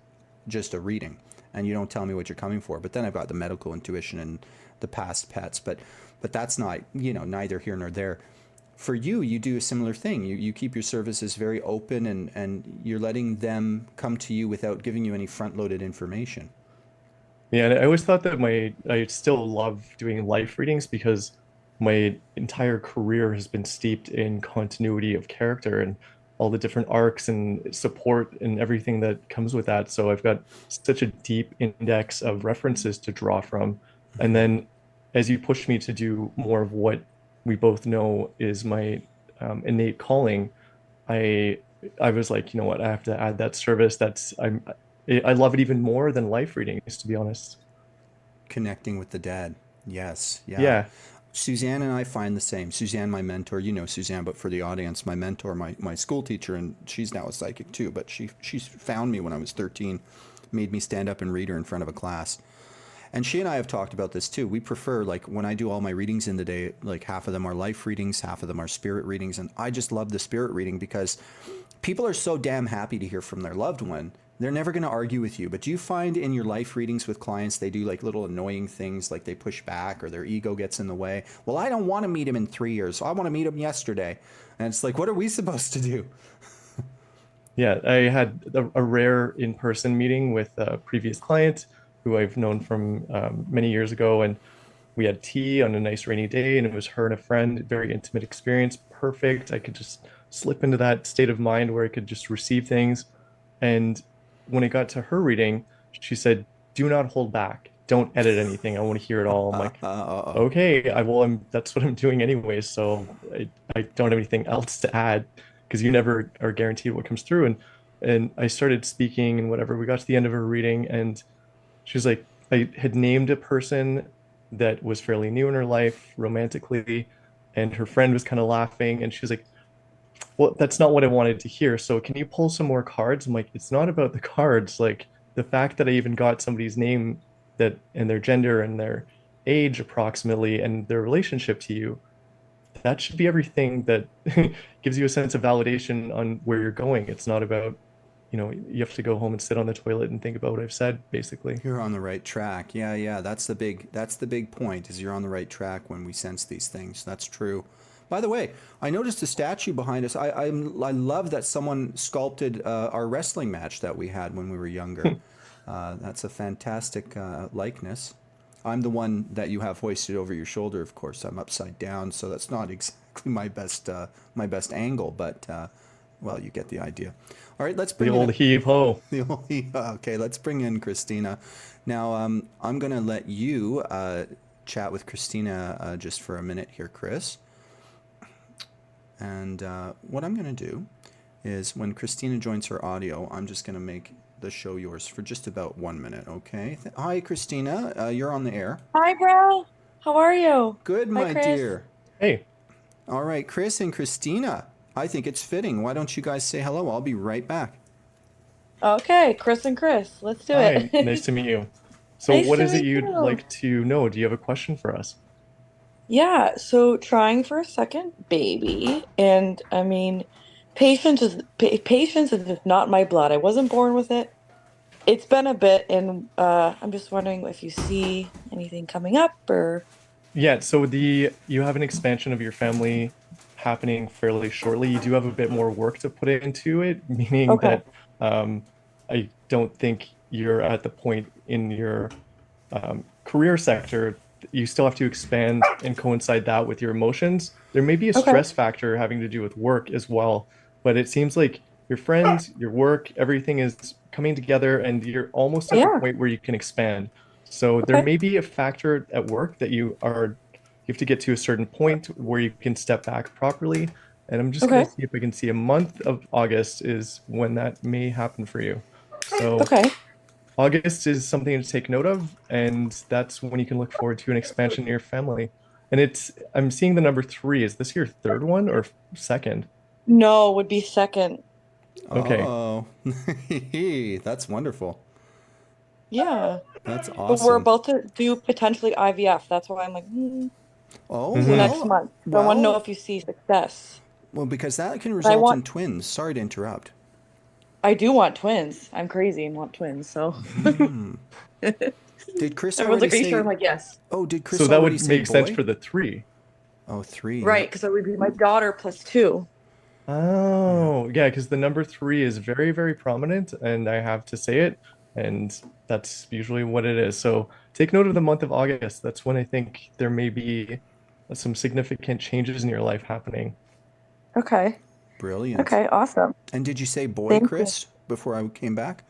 just a reading, and you don't tell me what you're coming for. But then I've got the medical intuition and the past pets, but that's not, you know, neither here nor there. For you, you do a similar thing. You keep your services very open, and you're letting them come to you without giving you any front loaded information. Yeah, and I always thought that I still love doing life readings because my entire career has been steeped in continuity of character and all the different arcs and support and everything that comes with that. So I've got such a deep index of references to draw from. And then as you push me to do more of what we both know is my innate calling, I I was like, you know what, I have to add that service. I love it even more than life readings, to be honest. Connecting with the dead. Yes, yeah. Yeah. Suzanne and I find the same. Suzanne, my mentor, you know Suzanne, but for the audience, my mentor, my school teacher, and she's now a psychic too, but she's found me when I was 13, made me stand up and read her in front of a class. And she and I have talked about this too. We prefer, like, when I do all my readings in the day, like half of them are life readings, half of them are spirit readings. And I just love the spirit reading because people are so damn happy to hear from their loved one. They're never going to argue with you. But do you find in your life readings with clients, they do like little annoying things, like they push back or their ego gets in the way? Well, I don't want to meet him in 3 years, so I want to meet him yesterday. And it's like, what are we supposed to do? Yeah, I had a rare in-person meeting with a previous client who I've known from many years ago, and we had tea on a nice rainy day, and it was her and a friend, very intimate experience, perfect. I could just slip into that state of mind where I could just receive things. And when it got to her reading, she said, "Do not hold back. Don't edit anything. I want to hear it all." I'm like, Uh-oh. "Okay, that's what I'm doing anyway, so I don't have anything else to add." Because you never are guaranteed what comes through. And I started speaking and whatever. We got to the end of her reading, and she was like, I had named a person that was fairly new in her life romantically, and her friend was kind of laughing, and she was like, "Well, that's not what I wanted to hear. So can you pull some more cards?" I'm like, "It's not about the cards. Like the fact that I even got somebody's name that and their gender and their age approximately and their relationship to you, that should be everything that gives you a sense of validation on where you're going. It's not about, you have to go home and sit on the toilet and think about what I've said, basically." You're on the right track. Yeah, yeah. That's the big point, is you're on the right track when we sense these things. That's true. By the way, I noticed a statue behind us. I love that someone sculpted our wrestling match that we had when we were younger. That's a fantastic likeness. I'm the one that you have hoisted over your shoulder. Of course, I'm upside down, so that's not exactly my best angle. But well, you get the idea. All right, let's The bring old heave ho. the old okay, let's bring in Christina. Now, I'm going to let you chat with Christina just for a minute here, Chris. And what I'm going to do is when Christina joins her audio, I'm just going to make the show yours for just about 1 minute, okay? Hi, Christina. You're on the air. Hi, bro. How are you? Good, Hi, my Chris. dear. Hey. All right, Chris and Christina. I think it's fitting. Why don't you guys say hello? I'll be right back. Okay, Chris and Chris. Let's do Hi, it. nice to meet you. So Nice what to is it meet you'd you. like to know? Do you have a question for us? Yeah, so trying for a second baby, and I mean, patience is just not my blood. I wasn't born with it. It's been a bit, and I'm just wondering if you see anything coming up or Yeah, so you have an expansion of your family happening fairly shortly. You do have a bit more work to put into it, meaning okay. that I don't think you're at the point in your career sector. You still have to expand and coincide that with your emotions. There may be a Okay. stress factor having to do with work as well, but it seems like your friends, your work, everything is coming together and you're almost at the Yeah. point where you can expand. So there Okay. may be a factor at work that you have to get to a certain point where you can step back properly. And I'm just going Okay. to see if I can see a month of August is when that may happen for you. So Okay. August is something to take note of, and that's when you can look forward to an expansion in your family. And I'm seeing the number 3. Is this your third one or second? No, would be second. Okay. Oh, that's wonderful. Yeah. That's But we're awesome. about to do potentially IVF. That's why I'm like, Oh, so Mm-hmm. next well, month. So I want to know well, if you see success. well, because that can I result want, in twins. Sorry to interrupt. I do want twins. I'm crazy and want twins. So Did Chris everyone's already like, "Are you sure?" I'm say, like, "Yes." oh, did So Chris that already would say make sense boy? for the 3. Oh, 3. Right, Yep. because it would be my daughter plus 2. Yeah. Oh, yeah, because the number 3 is very, very prominent, and I have to say it, and that's usually what it is. So take note of the month of August. That's when I think there may be some significant changes in your life happening. Okay. Brilliant. Okay. Awesome. And did you say boy, Thank you. Chris, before I came back?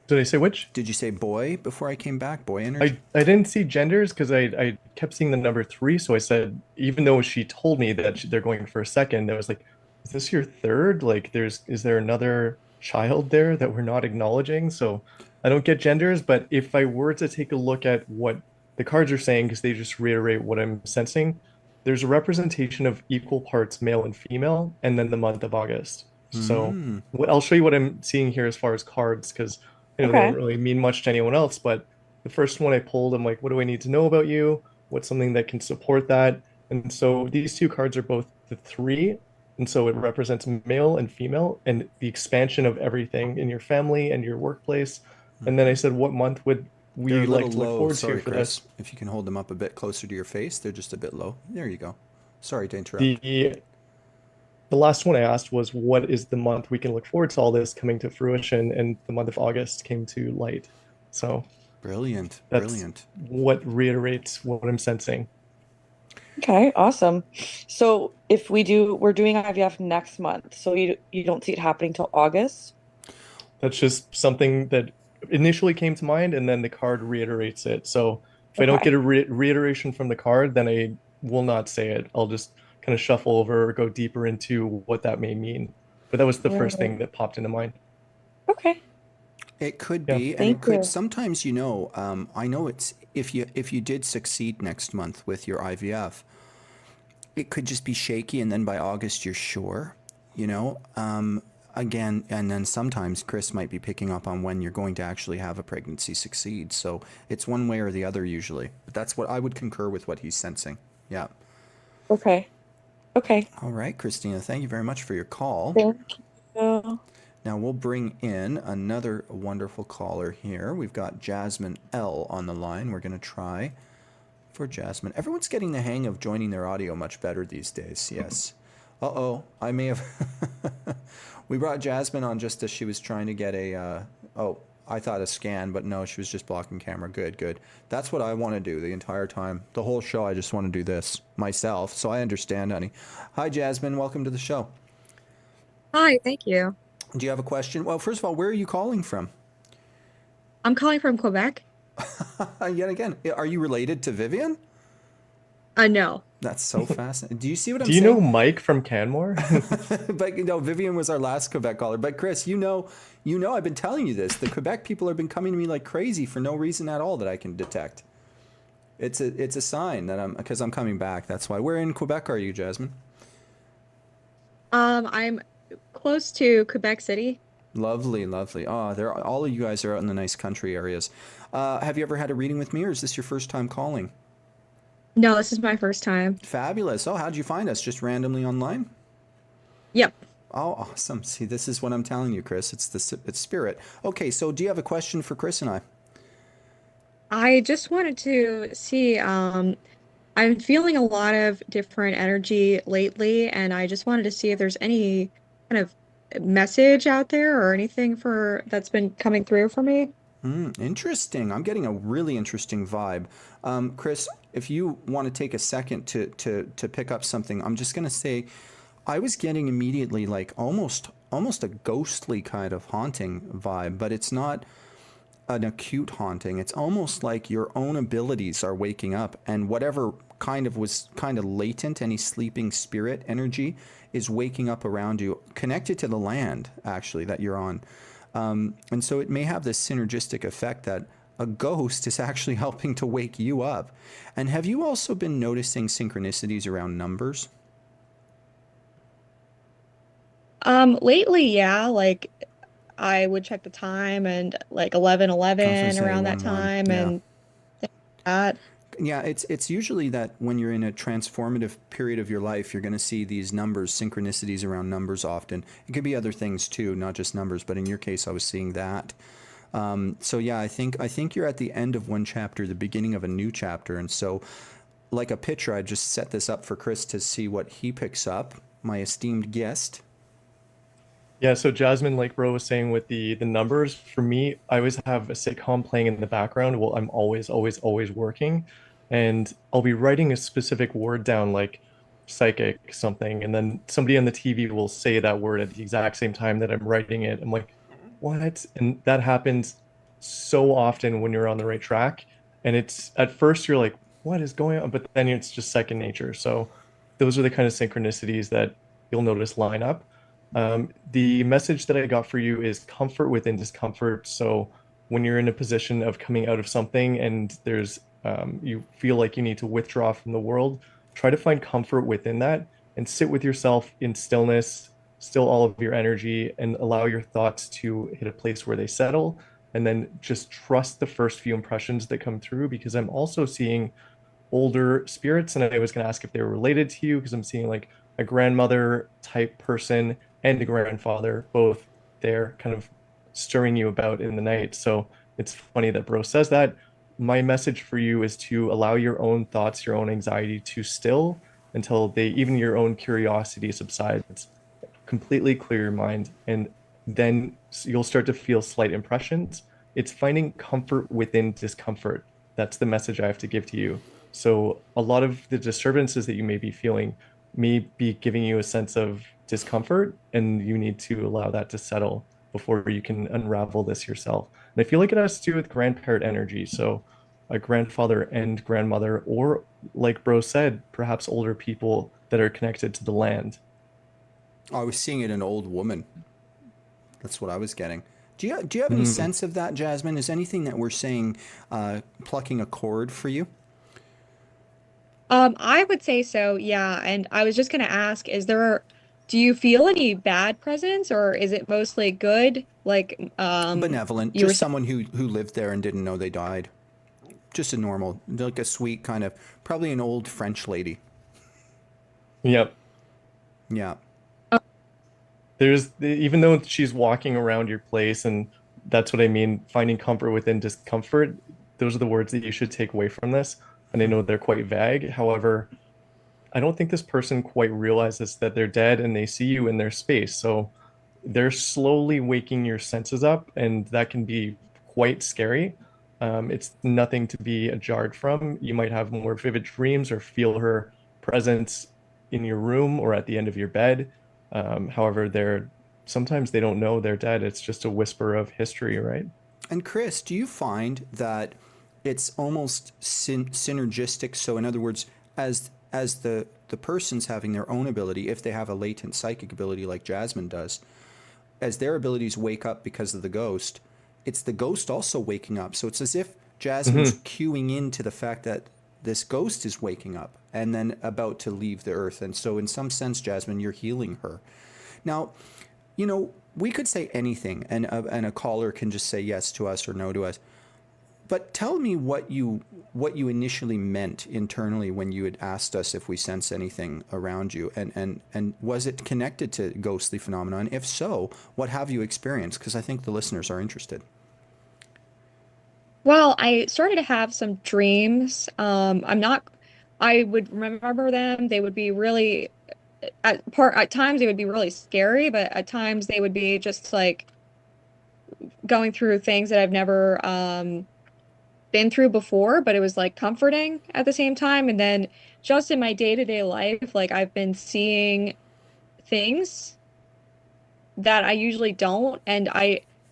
Did I say which? Did you say boy before I came back? Boy energy? I didn't see genders because I kept seeing the number 3. So I said, even though she told me that they're going for a second, I was like, is this your third? Like, is there another child there that we're not acknowledging? So I don't get genders, but if I were to take a look at what the cards are saying, because they just reiterate what I'm sensing, there's a representation of equal parts male and female, and then the month of August. So Hmm. I'll show you what I'm seeing here as far as cards, because they don't Okay. really mean much to anyone else. But the first one I pulled, I'm like, what do I need to know about you? What's something that can support that? And so these 2 cards are both the 3. And so it represents male and female and the expansion of everything in your family and your workplace. And then I said, what month would They're we a little like to look low. forward to Sorry, for Chris. this? If you can hold them up a bit closer to your face, they're just a bit low. There you go. Sorry to interrupt. The the last one I asked was, what is the month we can look forward to all this coming to fruition? And the month of August came to light. So Brilliant. that's Brilliant. what reiterates what I'm sensing. Okay. Awesome. So if we're doing IVF next month. So you don't see it happening till August. That's just something that initially came to mind, and then the card reiterates it. So if I don't get Okay. a reiteration from the card, then I will not say it. I'll just kind of shuffle over or go deeper into what that may mean. But that was the first Right. thing that popped into mind. Okay. It could Yeah. be, and it Thank could you. sometimes, I know it's if you did succeed next month with your IVF, it could just be shaky, and then by August you're sure, you know. Again, and then sometimes Chris might be picking up on when you're going to actually have a pregnancy succeed. So it's one way or the other usually. But that's what I would concur with what he's sensing. Yeah. Okay. Okay. All right, Christina, thank you very much for your call. Thank you. Now we'll bring in another wonderful caller here. We've got Jasmine L on the line. We're going to try for Jasmine. Everyone's getting the hang of joining their audio much better these days. Yes. Uh-oh, I may have... We brought Jasmine on just as she was trying to get I thought a scan, but no, she was just blocking camera. Good, good. That's what I want to do the entire time. The whole show, I just want to do this myself. So I understand, honey. Hi, Jasmine. Welcome to the show. Hi, thank you. Do you have a question? Well, first of all, where are you calling from? I'm calling from Quebec. Yet again, are you related to Vivian? No. That's so fascinating. Do you see what I'm Do you saying? know Mike from Canmore? But Vivian was our last Quebec caller. But Chris, I've been telling you this. The Quebec people have been coming to me like crazy for no reason at all that I can detect. It's a sign that because I'm coming back. That's why. Where in Quebec are you, Jasmine? I'm close to Quebec City. Lovely, lovely. Oh, all of you guys are out in the nice country areas. Have you ever had a reading with me, or is this your first time calling? No, this is my first time. Fabulous. Oh, how'd you find us? Just randomly online? Yep. Oh, awesome. See, this is what I'm telling you, Chris. It's spirit. Okay, so do you have a question for Chris and I? I just wanted to see, I'm feeling a lot of different energy lately, and I just wanted to see if there's any kind of message out there or anything for that's been coming through for me. Interesting. I'm getting a really interesting vibe. Chris, if you want to take a second to pick up something, I'm just going to say I was getting immediately like almost a ghostly kind of haunting vibe, but it's not an acute haunting. It's almost like your own abilities are waking up, and whatever was kind of latent, any sleeping spirit energy is waking up around you, connected to the land actually that you're on. And so it may have this synergistic effect that a ghost is actually helping to wake you up. And have you also been noticing synchronicities around numbers? Lately, yeah, like I would check the time and like I was going to 11:11 say around that 1-1. time Yeah. and that. Yeah, it's usually that when you're in a transformative period of your life, you're going to see these numbers, synchronicities around numbers often. It could be other things too, not just numbers, but in your case, I was seeing that. So yeah, I think you're at the end of one chapter, the beginning of a new chapter, and so like a pitcher, I just set this up for Chris to see what he picks up, my esteemed guest. Yeah, so Jasmine, like Bro was saying with the numbers, for me, I always have a sitcom playing in the background while I'm always working. And I'll be writing a specific word down, like psychic something, and then somebody on the TV will say that word at the exact same time that I'm writing it. I'm like, what? And that happens so often when you're on the right track. And it's at first you're like, what is going on? But then it's just second nature. So those are the kind of synchronicities that you'll notice line up. The message that I got for you is comfort within discomfort. So when you're in a position of coming out of something and you feel like you need to withdraw from the world, try to find comfort within that and sit with yourself in stillness, still all of your energy, and allow your thoughts to hit a place where they settle. And then just trust the first few impressions that come through, because I'm also seeing older spirits. And I was going to ask if they were related to you, because I'm seeing like a grandmother type person and a grandfather, both there kind of stirring you about in the night. So it's funny that Bro says that. My message for you is to allow your own thoughts, your own anxiety to still until even your own curiosity subsides. Completely clear your mind, and then you'll start to feel slight impressions. It's finding comfort within discomfort. That's the message I have to give to you. So a lot of the disturbances that you may be feeling may be giving you a sense of discomfort, and you need to allow that to settle before you can unravel this yourself. And I feel like it has to do with grandparent energy. So a grandfather and grandmother, or like Bro said, perhaps older people that are connected to the land. I was seeing it in an old woman. That's what I was getting. Do you have any sense of that, Jasmine? Is anything that we're saying plucking a chord for you? I would say so, yeah. And I was just gonna ask, do you feel any bad presence or is it mostly good? Like, Benevolent, you were just saying, someone who lived there and didn't know they died. Just a normal, like a sweet kind of, probably an old French lady. Yep. Yeah. Even though she's walking around your place, and that's what I mean, finding comfort within discomfort, those are the words that you should take away from this. And I know they're quite vague. However, I don't think this person quite realizes that they're dead and they see you in their space. So they're slowly waking your senses up, and that can be quite scary. It's nothing to be jarred from. You might have more vivid dreams or feel her presence in your room or at the end of your bed. However, sometimes they don't know they're dead. It's just a whisper of history, right? And Chris, do you find that it's almost synergistic? So, in other words, as the person's having their own ability, if they have a latent psychic ability like Jasmine does, as their abilities wake up because of the ghost, it's the ghost also waking up. So it's as if Jasmine's cueing into the fact that this ghost is waking up and then about to leave the earth. And so in some sense, Jasmine, you're healing her. Now, you know, we could say anything, and a caller can just say yes to us or no to us. But tell me what you initially meant internally when you had asked us if we sense anything around you, and was it connected to ghostly phenomena? And if so, what have you experienced? Because I think the listeners are interested. Well, I started to have some dreams. I would remember them. They would be really, at times they would be really scary, but at times they would be just like going through things that I've never, been through before, but it was like comforting at the same time. And then just in my day-to-day life, like I've been seeing things that I usually don't. And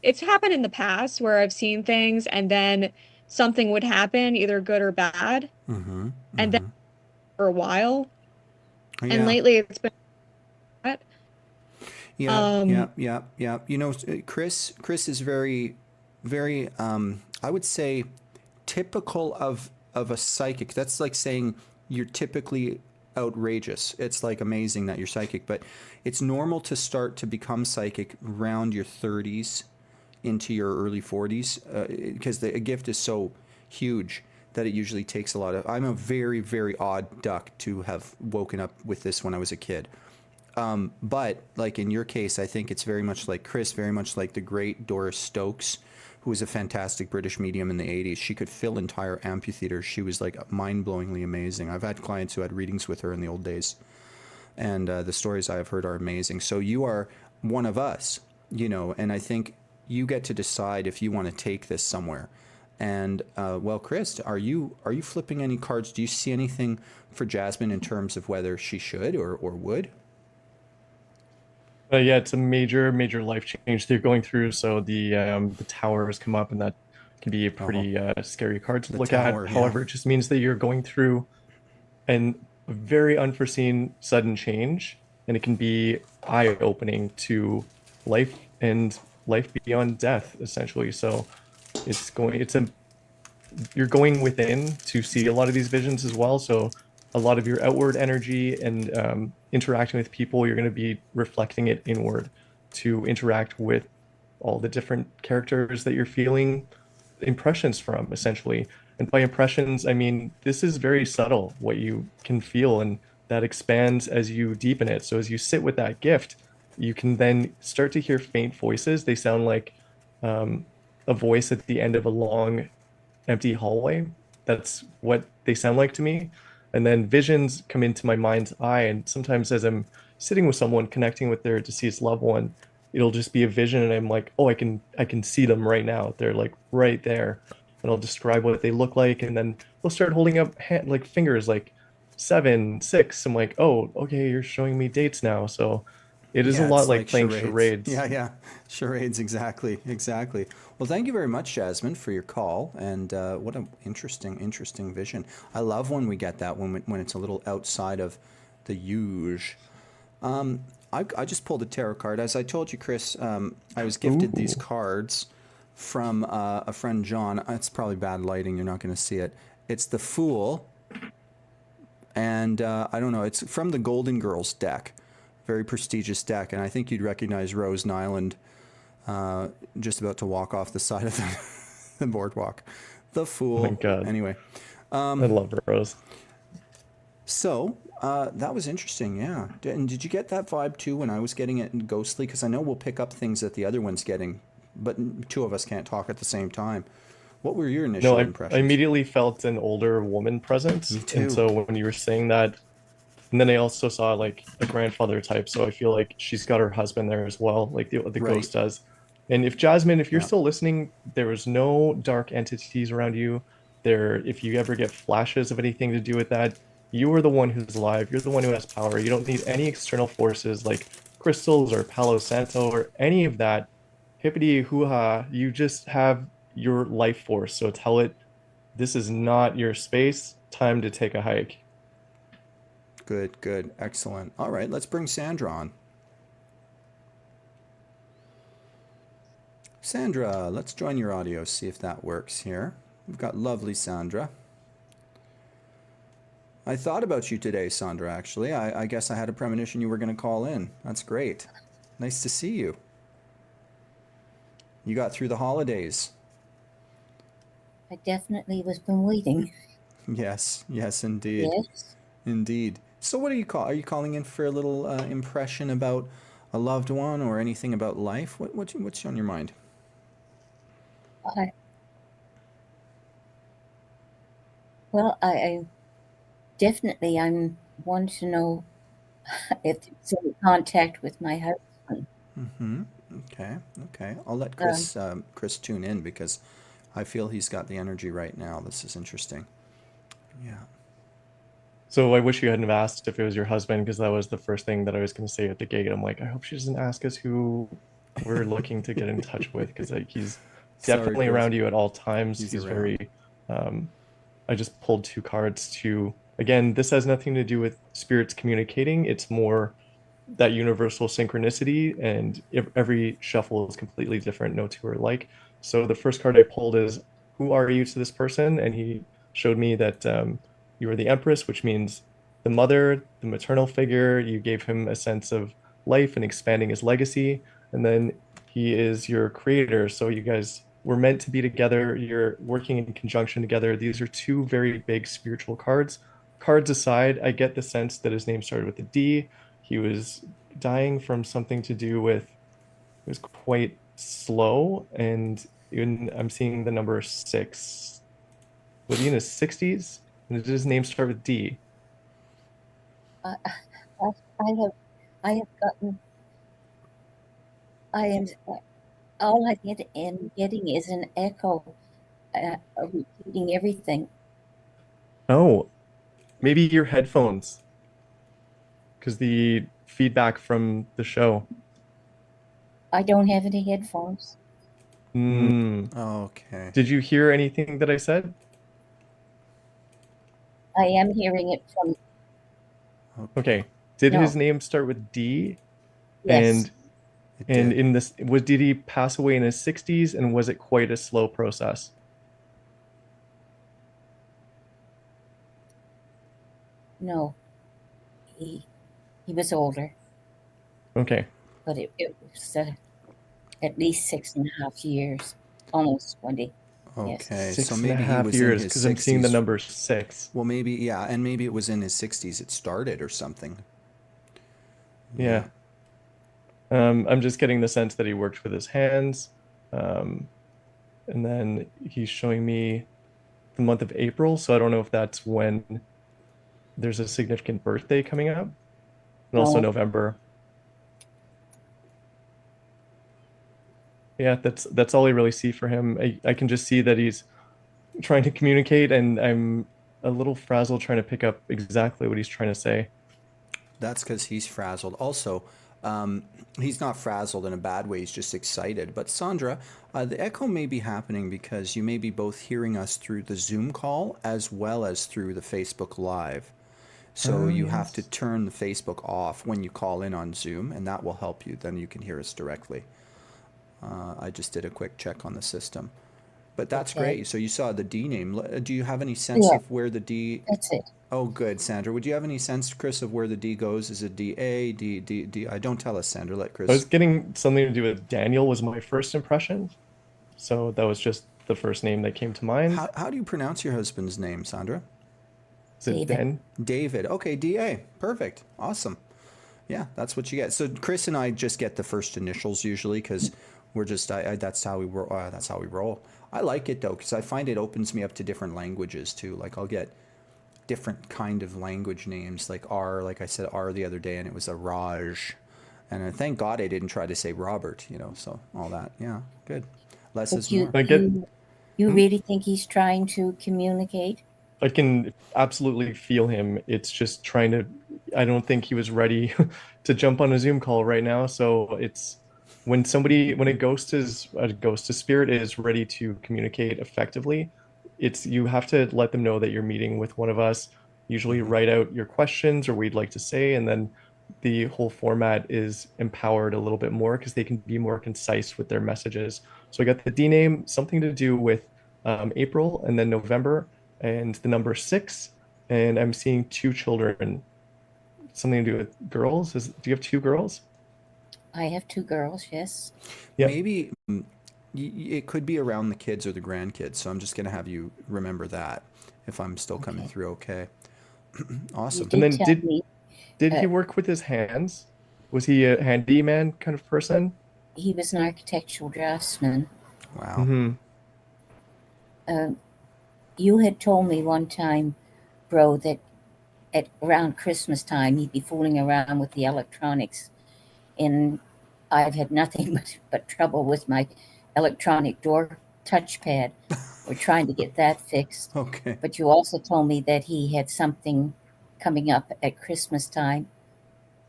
it's happened in the past where I've seen things and then something would happen, either good or bad. And then for a while. And lately it's been that. Yeah. You know, Chris is very, very, I would say, typical of a psychic. That's like saying you're typically outrageous. It's like amazing that you're psychic, but it's normal to start to become psychic around your 30s into your early 40s, because the gift is so huge that it usually takes a lot of. I'm a very, very odd duck to have woken up with this when I was a kid. But like in your case, I think it's very much like Chris, very much like the great Doris Stokes, who was a fantastic British medium in the 80s. She could fill entire amphitheaters. She was like mind-blowingly amazing. I've had clients who had readings with her in the old days, and the stories I have heard are amazing. So you are one of us, you know, and I think you get to decide if you want to take this somewhere. And well, Chris, are you flipping any cards? Do you see anything for Jasmine in terms of whether she should or would? Yeah, it's a major life change they're going through. So the tower has come up, and that can be a pretty scary card to look at. However, it just means that you're going through a very unforeseen sudden change, and it can be eye-opening to life and life beyond death, essentially. So you're going within to see a lot of these visions as well. So a lot of your outward energy and interacting with people, you're going to be reflecting it inward to interact with all the different characters that you're feeling impressions from, essentially. And by impressions, I mean, this is very subtle, what you can feel, and that expands as you deepen it. So as you sit with that gift, you can then start to hear faint voices. They sound like a voice at the end of a long, empty hallway. That's what they sound like to me. And then visions come into my mind's eye, and sometimes as I'm sitting with someone connecting with their deceased loved one, it'll just be a vision, and I'm like, oh, I can see them right now. They're like right there, and I'll describe what they look like, and then they'll start holding up like fingers, like 7, 6. I'm like, oh, okay, you're showing me dates now. So it is a lot like playing charades. Yeah, charades, exactly. Well, thank you very much, Jasmine, for your call, and what an interesting vision. I love when we get that, when it's a little outside of the usual. I just pulled a tarot card. As I told you, Chris, I was gifted these cards from a friend, John. It's probably bad lighting. You're not going to see it. It's the Fool, and I don't know. It's from the Golden Girls deck. Very prestigious deck, and I think you'd recognize Rose Nyland just about to walk off the side of the boardwalk. The Fool. Oh my God. Anyway. I love Rose. So that was interesting, yeah. And did you get that vibe too when I was getting it in Ghostly? Because I know we'll pick up things that the other one's getting, but two of us can't talk at the same time. What were your initial impressions? I immediately felt an older woman presence. Me too. And so when you were saying that, and then I also saw like a grandfather type, so I feel like she's got her husband there as well, like the ghost does. And if Jasmine, if you're still listening, there was no dark entities around you. If you ever get flashes of anything to do with that, you are the one who's alive. You're the one who has power. You don't need any external forces like crystals or Palo Santo or any of that, hippity hoo-ha, you just have your life force. So tell it, this is not your space, time to take a hike. Good, good, excellent. All right, let's bring Sandra on. Sandra, let's join your audio, see if that works here. We've got lovely Sandra. I thought about you today, Sandra, actually. I guess I had a premonition you were going to call in. That's great. Nice to see you. You got through the holidays. I definitely was been waiting. Yes, yes, indeed. Yes. Indeed. So what are you Are you calling in for a little impression about a loved one or anything about life? What's on your mind? I definitely I'm want to know if it's in contact with my husband. Mm-hmm. Okay, okay. I'll let Chris tune in because I feel he's got the energy right now. This is interesting. Yeah. So I wish you hadn't have asked if it was your husband, because that was the first thing that I was going to say at the gate. I'm like, I hope she doesn't ask us who we're looking to get in touch with, because he's definitely around you at all times. He's very, I just pulled 2 cards to, again, this has nothing to do with spirits communicating. It's more that universal synchronicity, and every shuffle is completely different. No two are alike. So the first card I pulled is, who are you to this person? And he showed me that you were the Empress, which means the mother, the maternal figure. You gave him a sense of life and expanding his legacy. And then he is your creator. So you guys were meant to be together. You're working in conjunction together. These are 2 very big spiritual cards. Cards aside, I get the sense that his name started with a D. He was dying from something to do with, it was quite slow. And even I'm seeing the number 6. Was he in his 60s? And did his name start with D? I have gotten. I am. All I am getting is an echo, repeating everything. Oh, maybe your headphones, because the feedback from the show. I don't have any headphones. Okay. Did you hear anything that I said? I am hearing it from. Okay. Did No. his name start with D? Yes. And in this, did he pass away in his 60s, and was it quite a slow process? No. He was older. Okay. But it was at least 6.5 years, almost 20. Okay, Yes. so maybe he was years, in his 60s. because I'm seeing the number 6. Well, maybe, yeah, and maybe it was in his 60s it started or something. Yeah. I'm just getting the sense that he worked with his hands. And then he's showing me the month of April, so I don't know if that's when there's a significant birthday coming up. And also November. Yeah, that's all I really see for him. I can just see that he's trying to communicate, and I'm a little frazzled trying to pick up exactly what he's trying to say. That's because he's frazzled. Also, he's not frazzled in a bad way. He's just excited. But Sandra, the echo may be happening because you may be both hearing us through the Zoom call as well as through the Facebook Live. So you have to turn the Facebook off when you call in on Zoom, and that will help you. Then you can hear us directly. I just did a quick check on the system. But that's great. So you saw the D name. Do you have any sense of where the D... That's it. Oh, good, Sandra. Would you have any sense, Chris, of where the D goes? Is it D-A, D? Don't tell us, Sandra. Let Chris... I was getting something to do with Daniel was my first impression. So that was just the first name that came to mind. How do you pronounce your husband's name, Sandra? Is it Ben? David. Okay, D-A. Perfect. Awesome. Yeah, that's what you get. So Chris and I just get the first initials usually because we're just... that's how we roll. That's how we roll. I like it, though, because I find it opens me up to different languages, too. Like, I'll get different kind of language names, like R, like I said R the other day, and it was a Raj. And thank God I didn't try to say Robert, so all that. Yeah, good. Less is more. You really think he's trying to communicate? I can absolutely feel him. It's just trying to, I don't think he was ready to jump on a Zoom call right now. So it's when a ghost, a spirit is ready to communicate effectively, it's, you have to let them know that you're meeting with one of us, usually Mm-hmm. write out your questions or we'd like to say, and then the whole format is empowered a little bit more because they can be more concise with their messages. So I got the D name, something to do with April and then November and the number 6. And I'm seeing 2 children, something to do with girls. Do you have 2 girls? I have 2 girls, yes. Yeah. Maybe it could be around the kids or the grandkids. So I'm just going to have you remember that if I'm still coming Okay. through okay. You Awesome. And did then tell me did uh, he work with his hands? Was he a handyman kind of person? he was an architectural draftsman. Wow. Mm-hmm. You had told me one time, Bro, that at around Christmas time he'd be fooling around with the electronics, and I've had nothing but trouble with my electronic door touchpad. We're trying to get that fixed. Okay. But you also told me that he had something coming up at Christmas time.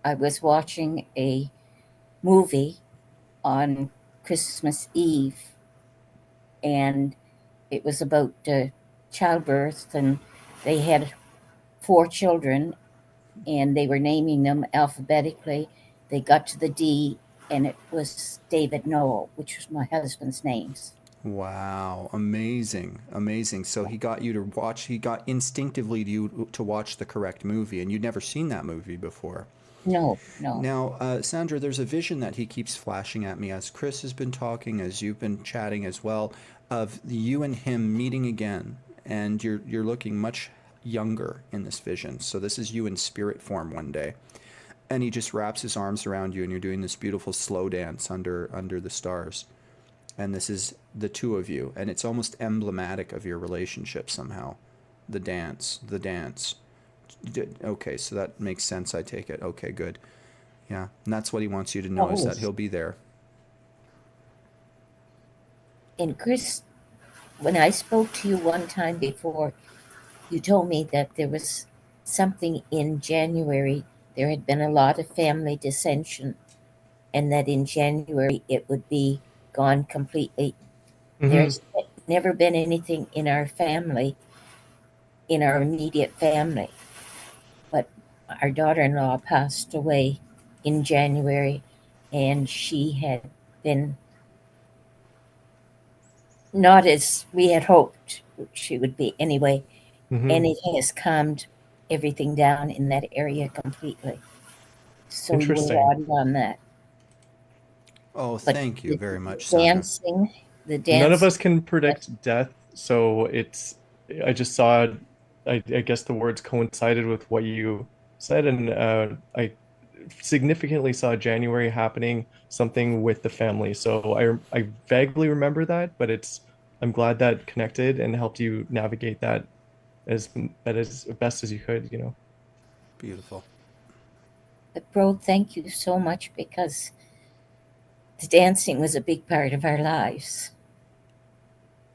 I was watching a movie on Christmas Eve, and it was about childbirth, and they had 4 children, and they were naming them alphabetically. They got to the D, and it was David Noel, which was my husband's names. Wow, amazing, amazing. So he got you to watch, he got instinctively you to watch the correct movie, and you'd never seen that movie before. No, no. Now, Sandra, there's a vision that he keeps flashing at me as Chris has been talking, as you've been chatting as well, of you and him meeting again, and you're looking much younger in this vision. So this is you in spirit form one day, and he just wraps his arms around you, and you're doing this beautiful slow dance under the stars. And this is the two of you, and it's almost emblematic of your relationship somehow. The dance. Okay, so that makes sense, I take it. Okay, good. Yeah, and that's what he wants you to know, is Oh, that he'll be there. and Chris, when I spoke to you one time before, you told me that there was something in January. There had been a lot of family dissension, and that in January it would be gone completely. Mm-hmm. There's never been anything in our family, in our immediate family, but our daughter in law passed away in January, and she had been not as we had hoped she would be anyway, and Mm-hmm. it has calmed everything down in that area completely. So you were Interesting. right on that. Oh, But thank you the very much, Sandra. dancing, the None of dancing, us can that's predict death, so it's, I just saw, I guess the words coincided with what you said, and I significantly saw January happening, something with the family. So I vaguely remember that, but it's, I'm glad that connected and helped you navigate that as best as you could, you know. Beautiful. Bro, thank you so much, because the dancing was a big part of our lives.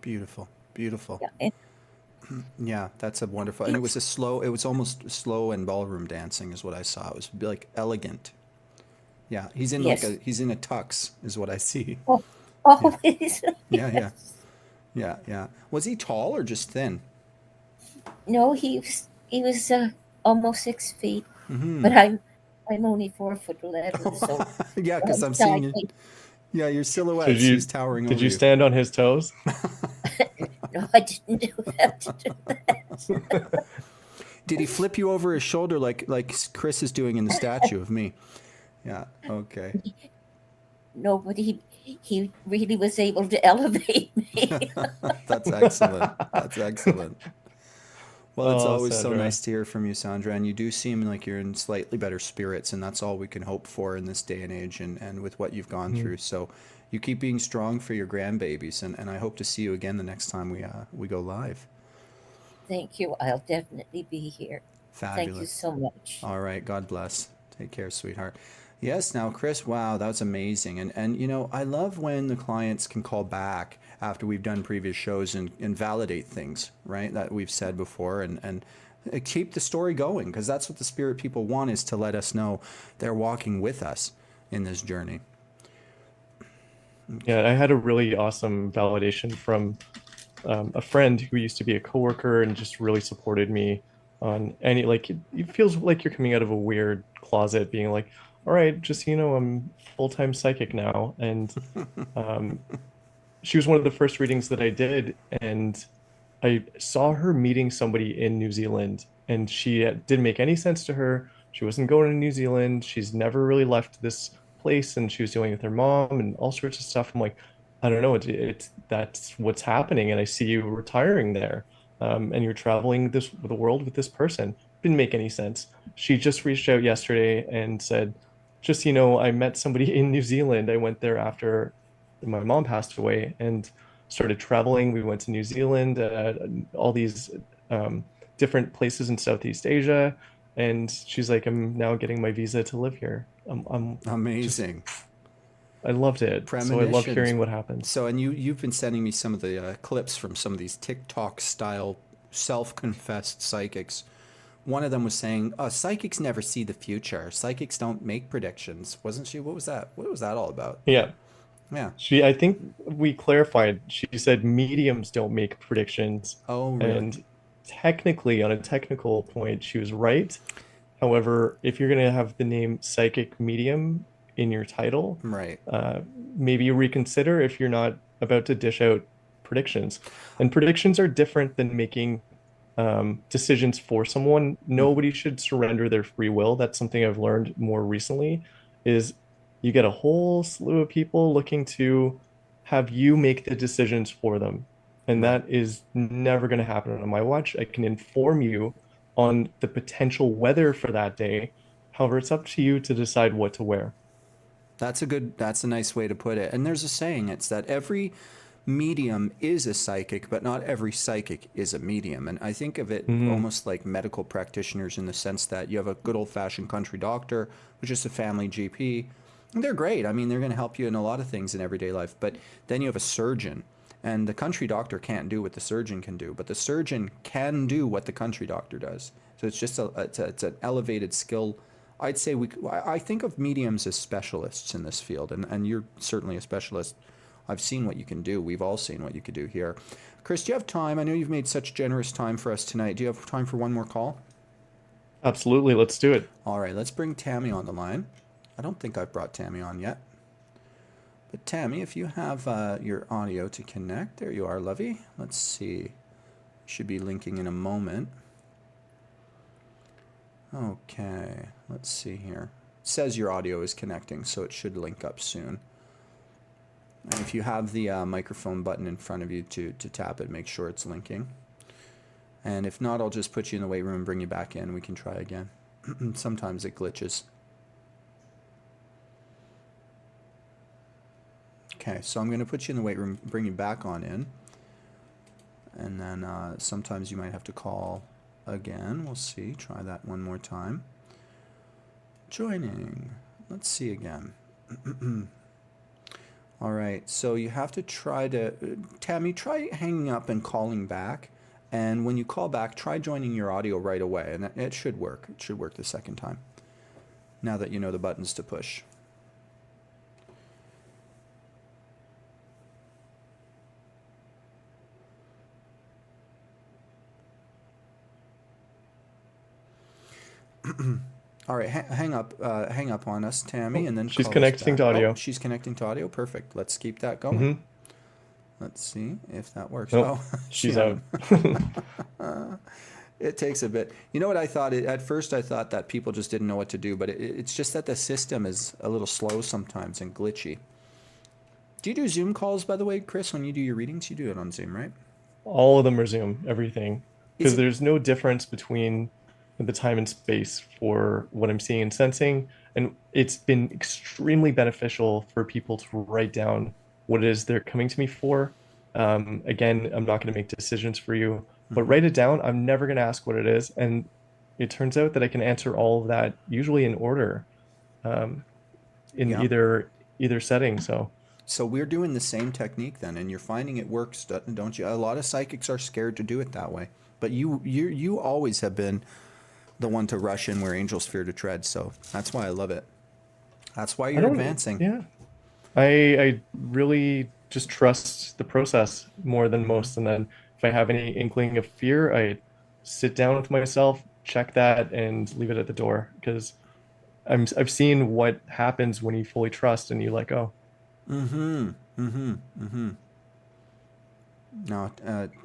Beautiful. Beautiful. Yeah, and Yeah, that's a wonderful. And it was it was almost slow and ballroom dancing is what I saw. It was like elegant. Yeah, yes. he's in a tux is what I see. Oh, Yeah. always. Yeah, yeah. Yes. Yeah, yeah. Was he tall or just thin? No, he was almost 6 feet, Mm-hmm. but I'm only 4 foot 11, so Yeah, because one I'm seeing side you. may. Yeah, your So silhouettes. He's towering did over you you. stand on his toes? No, I didn't have to do that. Did he flip you over his shoulder like Chris is doing in the statue of me? Yeah. Okay. No, but he really was able to elevate me. That's excellent. That's excellent. Well, it's Oh, always so Sandra. nice to hear from you, Sandra, and you do seem like you're in slightly better spirits, and that's all we can hope for in this day and age, and with what you've gone Mhm. through. So, you keep being strong for your grandbabies, and I hope to see you again the next time we go live. Thank you. I'll definitely be here. Thank you Fabulous. so much. All right. God bless. Take care, sweetheart. Yes, now Chris, wow, that's amazing. And you know, I love when the clients can call back after we've done previous shows and validate things, right? That we've said before and keep the story going because that's what the spirit people want is to let us know they're walking with us in this journey. Yeah, I had a really awesome validation from a friend who used to be a coworker and just really supported me on any like it feels like you're coming out of a weird closet being like, all right, just so you know, I'm full-time psychic now. And um, she was one of the first readings that I did, and I saw her meeting somebody in New Zealand, and she didn't make any sense to her. She wasn't going to New Zealand. She's never really left this place, and she was dealing with her mom and all sorts of stuff. I'm like, I don't know, it's that's what's happening, and I see you retiring there, and you're traveling the world with this person. Didn't make any sense. She just reached out yesterday and said, just so you know, I met somebody in New Zealand. I went there after my mom passed away, and started traveling. We went to New Zealand, all these um, different places in Southeast Asia. And she's like, I'm now getting my visa to live here. I'm just, Amazing. I loved it. So I love Premonitions. hearing what happens. So, and you've been sending me some of the clips from some of these TikTok style self-confessed psychics. One of them was saying, "Oh, psychics never see the future. Psychics don't make predictions." Wasn't she? What was that? What was that all about? Yeah. Yeah. I think we clarified, she said mediums don't make predictions. Oh, really? And technically, on a technical point, she was right. However, if you're going to have the name psychic medium in your title, Right. maybe reconsider if you're not about to dish out predictions. And predictions are different than making decisions for someone. Nobody should surrender their free will. That's something I've learned more recently, is you get a whole slew of people looking to have you make the decisions for them. And Right. that is never going to happen on my watch. I can inform you on the potential weather for that day. However, it's up to you to decide what to wear. That's a nice way to put it. And there's a saying, it's that every medium is a psychic, but not every psychic is a medium. And I think of it Hmm. almost like medical practitioners in the sense that you have a good old fashioned country doctor, which is a family GP. And they're great. I mean, they're going to help you in a lot of things in everyday life. But then you have a surgeon, and the country doctor can't do what the surgeon can do, but the surgeon can do what the country doctor does. So it's just it's an elevated skill. I'd say I think of mediums as specialists in this field, and you're certainly a specialist. I've seen what you can do. We've all seen what you could do here. Chris, do you have time? I know you've made such generous time for us tonight. Do you have time for one more call? Absolutely. Let's do it. All right, let's bring Tammy on the line. I don't think I've brought Tammy on yet. But Tammy, if you have your audio to connect, there you are, lovey. Let's see. Should be linking in a moment. Okay, let's see here. It says your audio is connecting, so it should link up soon. And if you have the microphone button in front of you to tap it, make sure it's linking. And if not, I'll just put you in the weight room and bring you back in. We can try again. Sometimes it glitches. Okay, so I'm going to put you in the weight room, bring you back on in. And then sometimes you might have to call again. We'll see. Try that one more time. Joining. Let's see again. All right, so you have to try to, Tammy, try hanging up and calling back. And when you call back, try joining your audio right away. And it should work. It should work the second time. Now that you know the buttons to push. All right, hang up on us, Tammy, and then She's call us connecting back. to audio. Oh, she's connecting to audio. Perfect. Let's keep that going. Mm-hmm. Let's see if that works. Nope, Oh, she's yeah. out. It takes a bit. You know what I thought? At first, I thought that people just didn't know what to do, but it's just that the system is a little slow sometimes and glitchy. Do you do Zoom calls, by the way, Chris? When you do your readings, you do it on Zoom, right? All of them are Zoom, everything. Is Because it? there's no difference between the time and space for what I'm seeing and sensing. And it's been extremely beneficial for people to write down what it is they're coming to me for. Again, I'm not going to make decisions for you, but write it down. I'm never going to ask what it is. And it turns out that I can answer all of that usually in order. Um, in Yeah. either setting. So we're doing the same technique then, and you're finding it works, don't you? A lot of psychics are scared to do it that way, but you always have been the one to rush in where angels fear to tread. So that's why I love it. That's why I you're don't, advancing. yeah. I really just trust the process more than most. And then if I have any inkling of fear, I sit down with myself, check that, and leave it at the door. Because I've seen what happens when you fully trust and you let go. Mm-hmm. Mm-hmm. Mm-hmm. No,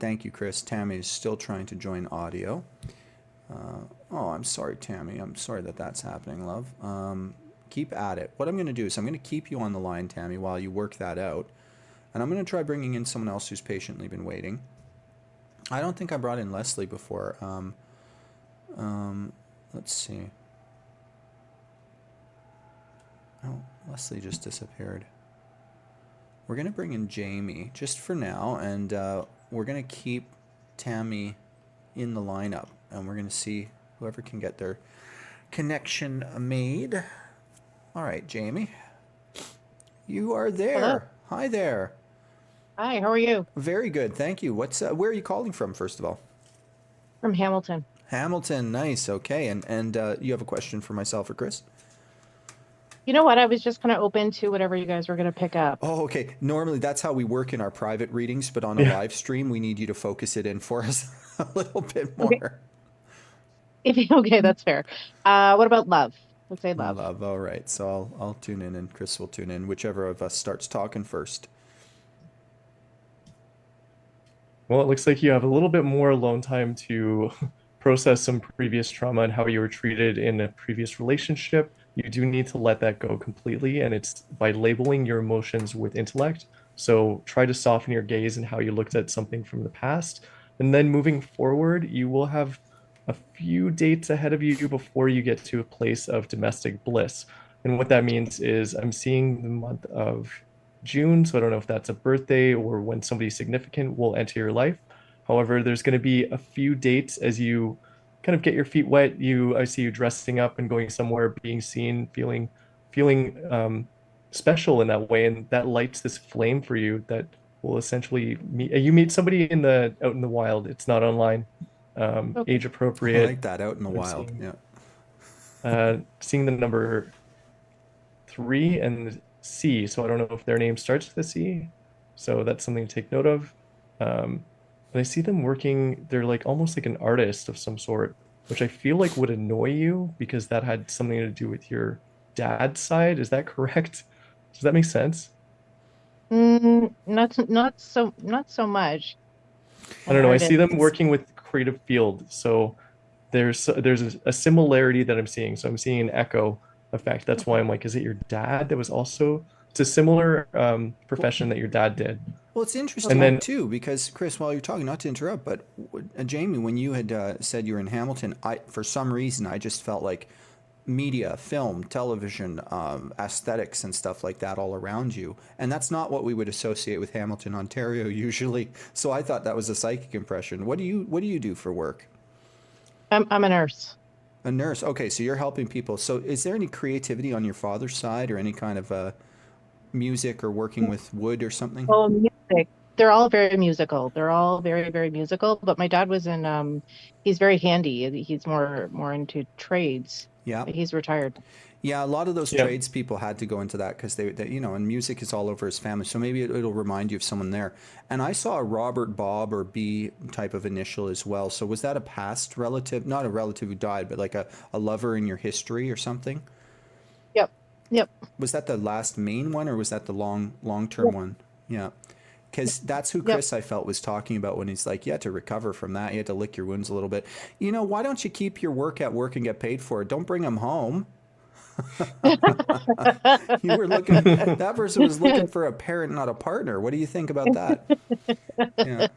thank you, Chris. Tammy is still trying to join audio. Oh, I'm sorry, Tammy. I'm sorry that that's happening, love. Keep at it. What I'm going to do is I'm going to keep you on the line, Tammy, while you work that out. And I'm going to try bringing in someone else who's patiently been waiting. I don't think I brought in Leslie before. Let's see. Oh, Leslie just disappeared. We're going to bring in Jamie just for now, and we're going to keep Tammy in the lineup, and we're going to see whoever can get their connection made. All right, Jamie. You are there. Hello. Hi there. Hi, how are you? Very good, thank you. Where are you calling from, first of all? From Hamilton. Hamilton, nice. Okay, and you have a question for myself or Chris? You know what? I was just kind of open to whatever you guys were going to pick up. Oh, okay. Normally, that's how we work in our private readings, but on a live stream, we need you to focus it in for us a little bit more. Okay, that's fair. What about love? Let's say love. Love. All right. So I'll tune in, and Chris will tune in, whichever of us starts talking first. Well, it looks like you have a little bit more alone time to process some previous trauma and how you were treated in a previous relationship. You do need to let that go completely, and it's by labeling your emotions with intellect. So try to soften your gaze and how you looked at something from the past. And then moving forward, you will have a few dates ahead of you before you get to a place of domestic bliss. And what that means is I'm seeing the month of June, so I don't know if that's a birthday or when somebody significant will enter your life. However, there's going to be a few dates as you kind of get your feet wet. I see you dressing up and going somewhere, being seen, feeling special in that way, and that lights this flame for you that will essentially meet somebody out in the wild. It's not online, age appropriate. I like that, out in the wild. Seeing the number 3 and C, so I don't know if their name starts with a C, so that's something to take note of. But I see them working, they're like almost like an artist of some sort, which I feel like would annoy you because that had something to do with your dad's side. Is that correct? Does that make sense? Not so much. I don't know. I see them working with creative field, so there's a similarity that I'm seeing. So I'm seeing an echo effect. That's why I'm like, is it your dad that was also? It's a similar profession that your dad did. Well, it's interesting too, because Chris, while you're talking, not to interrupt, but Jamie, when you had said you were in Hamilton, for some reason I just felt like media, film, television, aesthetics and stuff like that all around you. And that's not what we would associate with Hamilton, Ontario usually. So I thought that was a psychic impression. What do you do for work? I'm a nurse. A nurse. Okay, so you're helping people. So is there any creativity on your father's side, or any kind of music or working with wood or something? Oh, music. They're all very musical. They're all very, very musical. But my dad was he's very handy. He's more into trades. Yeah. He's retired. Yeah, a lot of those tradespeople had to go into that because they, and music is all over his family. So maybe it'll remind you of someone there. And I saw a Robert, Bob, or B type of initial as well. So was that a past relative, not a relative who died, but like a lover in your history or something? Yep. Was that the last main one, or was that the long-term one? Yeah. Because that's who Chris, I felt, was talking about when he's like, you had to recover from that. You had to lick your wounds a little bit. Why don't you keep your work at work and get paid for it? Don't bring them home. You were that person was looking for a parent, not a partner. What do you think about that? Yeah.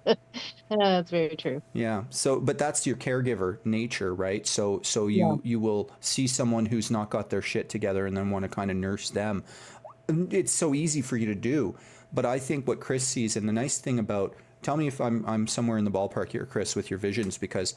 That's very true. Yeah. So, but that's your caregiver nature, right? So you will see someone who's not got their shit together and then want to kind of nurse them. It's so easy for you to do. But I think what Chris sees, and the nice thing about, tell me if I'm somewhere in the ballpark here, Chris, with your visions, because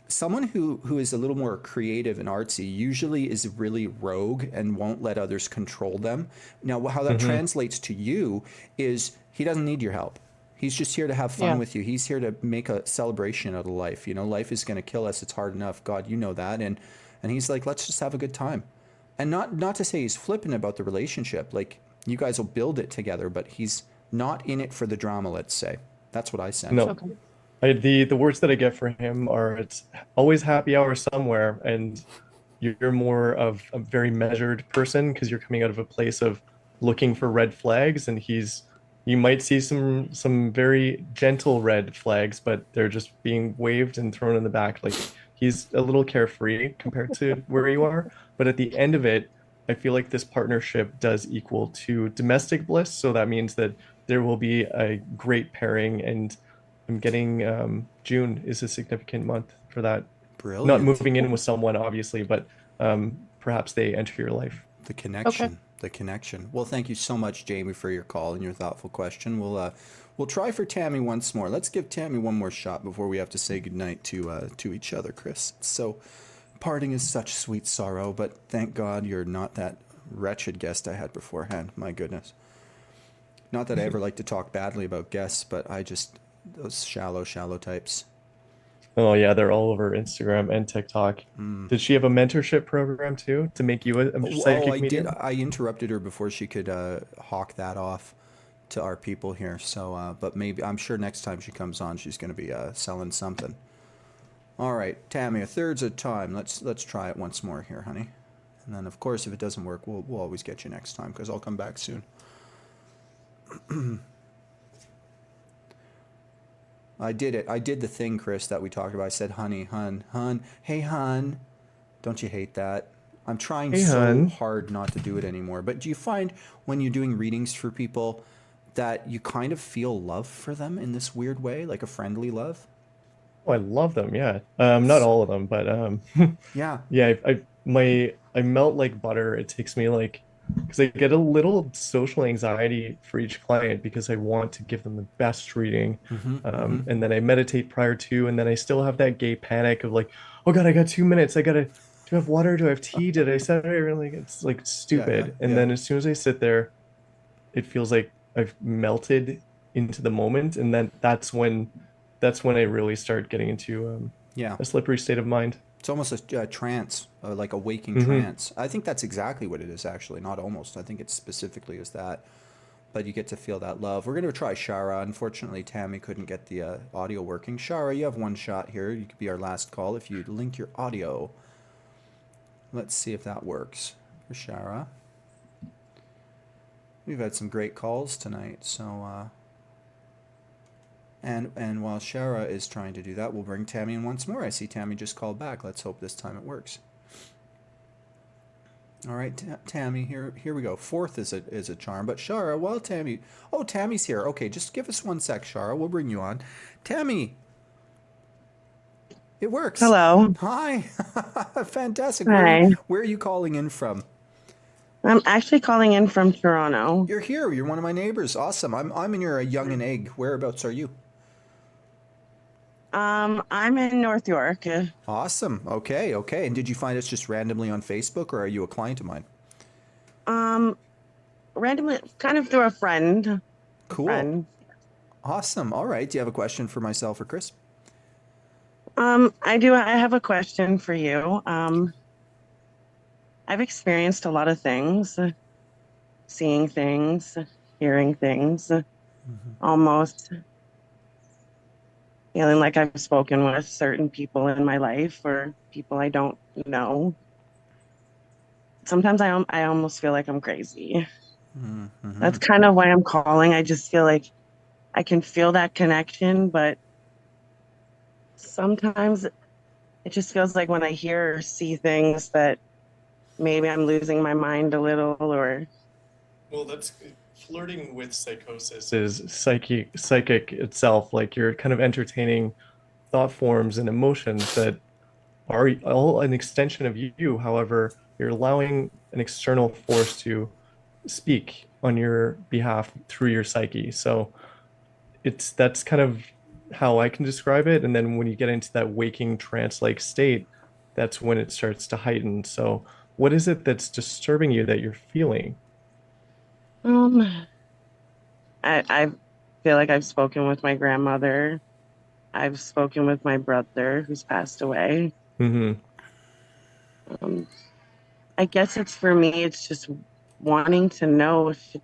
someone who is a little more creative and artsy usually is really rogue and won't let others control them. Now, how that translates to you is he doesn't need your help. He's just here to have fun with you. He's here to make a celebration out of life. You know, life is going to kill us. It's hard enough. God, you know that. And he's like, let's just have a good time. And not to say he's flippant about the relationship. Like, you guys will build it together, but he's not in it for the drama, let's say. That's what I sense. No. Okay. The words that I get for him are, it's always happy hour somewhere, and you're more of a very measured person because you're coming out of a place of looking for red flags, and you might see some very gentle red flags, but they're just being waved and thrown in the back. Like, he's a little carefree compared to where you are, but at the end of it, I feel like this partnership does equal to domestic bliss. So that means that there will be a great pairing, and I'm getting June is a significant month for that. Brilliant. Not moving in with someone, obviously, but perhaps they enter your life. The connection. Okay. The connection. Well, thank you so much, Jamie, for your call and your thoughtful question. We'll try for Tammy once more. Let's give Tammy one more shot before we have to say goodnight to each other, Chris. So, parting is such sweet sorrow, but thank God you're not that wretched guest I had beforehand. My goodness. Not that I ever like to talk badly about guests, but those shallow types. Oh yeah, they're all over Instagram and TikTok. Did she have a mentorship program too to make you a psychic medium? I interrupted her before she could hawk that off to our people here. So, but maybe I'm sure next time she comes on, she's going to be selling something. All right, Tammy, a third's a time. Let's try it once more here, honey. And then, of course, if it doesn't work, we'll always get you next time because I'll come back soon. I did it. I did the thing, Chris, that we talked about. I said, honey, hun. Hey, hun. Don't you hate that? I'm trying hard not to do it anymore. But do you find when you're doing readings for people that you kind of feel love for them in this weird way, like a friendly love? Oh, I love them. Yeah. Not all of them, but yeah. Yeah. I melt like butter. It takes me because I get a little social anxiety for each client because I want to give them the best reading. And then I meditate prior to, and then I still have that gay panic of like, oh God, I got 2 minutes. Do I have water? Do I have tea? Did I set it? It's like stupid. And then as soon as I sit there, it feels like I've melted into the moment. And then that's when I really start getting into a slippery state of mind. It's almost a trance, like a waking trance. I think that's exactly what it is, actually. Not almost. I think it specifically is that. But you get to feel that love. We're going to try Shara. Unfortunately, Tammy couldn't get the audio working. Shara, you have one shot here. You could be our last call if you link your audio. Let's see if that works for Shara. We've had some great calls tonight, so... And while Shara is trying to do that, we'll bring Tammy in once more. I see Tammy just called back. Let's hope this time it works. All right, Tammy, here we go. Fourth is a charm, but Shara, while Tammy... Oh, Tammy's here. Okay, just give us one sec, Shara. We'll bring you on. Tammy! It works. Hello. Hi. Fantastic. Hi. Where are you calling in from? I'm actually calling in from Toronto. You're here. You're one of my neighbors. Awesome. I'm in your Young and Egg. Whereabouts are you? I'm in North York. Awesome. Okay. And did you find us just randomly on Facebook, or are you a client of mine? Randomly, kind of through a friend. Cool. Awesome. All right. Do you have a question for myself or Chris? I do. I have a question for you. I've experienced a lot of things, seeing things, hearing things, almost feeling like I've spoken with certain people in my life or people I don't know. Sometimes I almost feel like I'm crazy. That's kind of why I'm calling. I just feel like I can feel that connection, but sometimes it just feels like when I hear or see things that maybe I'm losing my mind a little, or... Well, that's flirting with psychosis is psychic itself. Like, you're kind of entertaining thought forms and emotions that are all an extension of you. However, you're allowing an external force to speak on your behalf through your psyche. So that's kind of how I can describe it. And then when you get into that waking trance-like state, that's when it starts to heighten. So what is it that's disturbing you that you're feeling? Um, I feel like I've spoken with my grandmother. I've spoken with my brother who's passed away. Mm-hmm. I guess it's for me, it's just wanting to know if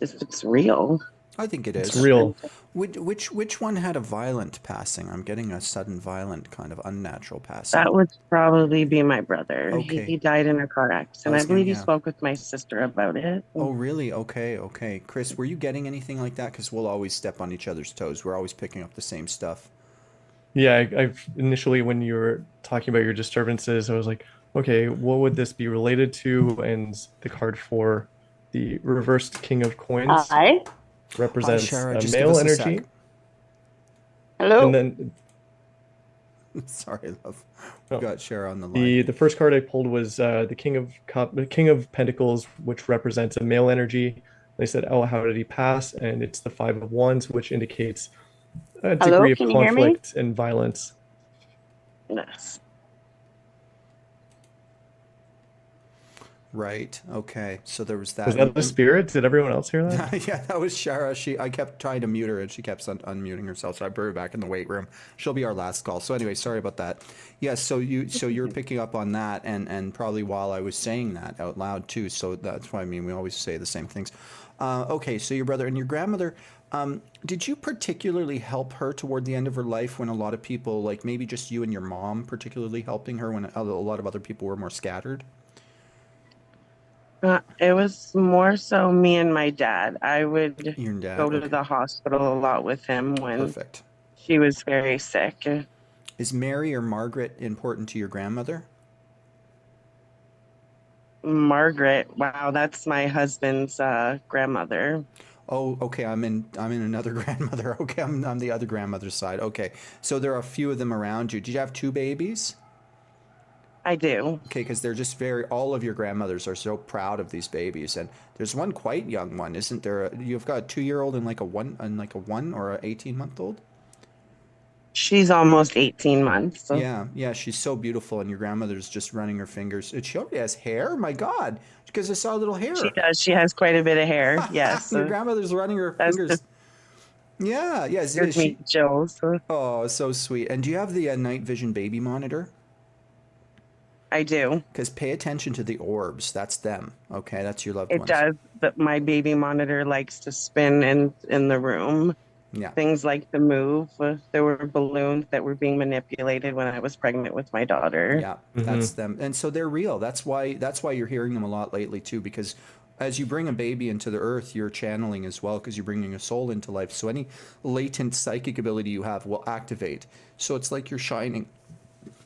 it's real. I think it It's is. real. Which one had a violent passing? I'm getting a sudden violent kind of unnatural passing. That would probably be my brother. Okay. He died in a car accident. I believe you yeah. spoke with my sister about it. Oh, really? Okay. Chris, were you getting anything like that? Because we'll always step on each other's toes. We're always picking up the same stuff. Yeah, I've initially, when you were talking about your disturbances, I was like, okay, what would this be related to? And the card for the reversed King of Coins represents Shara, a just give male us a energy. sec. Hello. And then sorry, love. We got Shara on the line. the first card I pulled was the King of Pentacles, which represents a male energy. They said, "Oh, how did he pass?" And it's the Five of Wands, which indicates a degree of conflict and violence. Yes. Right. Okay. So there was that. Was that the spirit? Did everyone else hear that? Yeah, that was Shara. I kept trying to mute her, and she kept unmuting herself. So I brought her back in the weight room. She'll be our last call. So anyway, sorry about that. Yes. So you're picking up on that, and probably while I was saying that out loud too. So that's why we always say the same things. Okay. So your brother and your grandmother. Did you particularly help her toward the end of her life when a lot of people, like maybe just you and your mom, particularly helping her when a lot of other people were more scattered? It was more so me and my dad. I would go to okay. the hospital a lot with him when she was very sick. Is Mary or Margaret important to your grandmother? Margaret, wow, that's my husband's grandmother. Oh, okay. I'm in another grandmother. Okay, I'm the other grandmother's side. Okay, so there are a few of them around you. Did you have two babies? I do. Okay, because they're just all of your grandmothers are so proud of these babies, and there's one quite young one, isn't there? You've got a 2-year-old and like a one or a 18-month-old. She's almost 18 months. So. Yeah, she's so beautiful, and your grandmother's just running her fingers. She already has hair. My God, because I saw a little hair. She does. She has quite a bit of hair. Yes. Your grandmother's running her fingers. Yeah. Gives me chills. Oh, so sweet. And do you have the night vision baby monitor? I do. Because pay attention to the orbs. That's them. Okay, that's your loved ones. It does, but my baby monitor likes to spin in the room. Yeah. Things like to move. There were balloons that were being manipulated when I was pregnant with my daughter. Yeah, that's them. And so they're real. That's why you're hearing them a lot lately too, because as you bring a baby into the earth, you're channeling as well, because you're bringing a soul into life. So any latent psychic ability you have will activate. So it's like you're shining.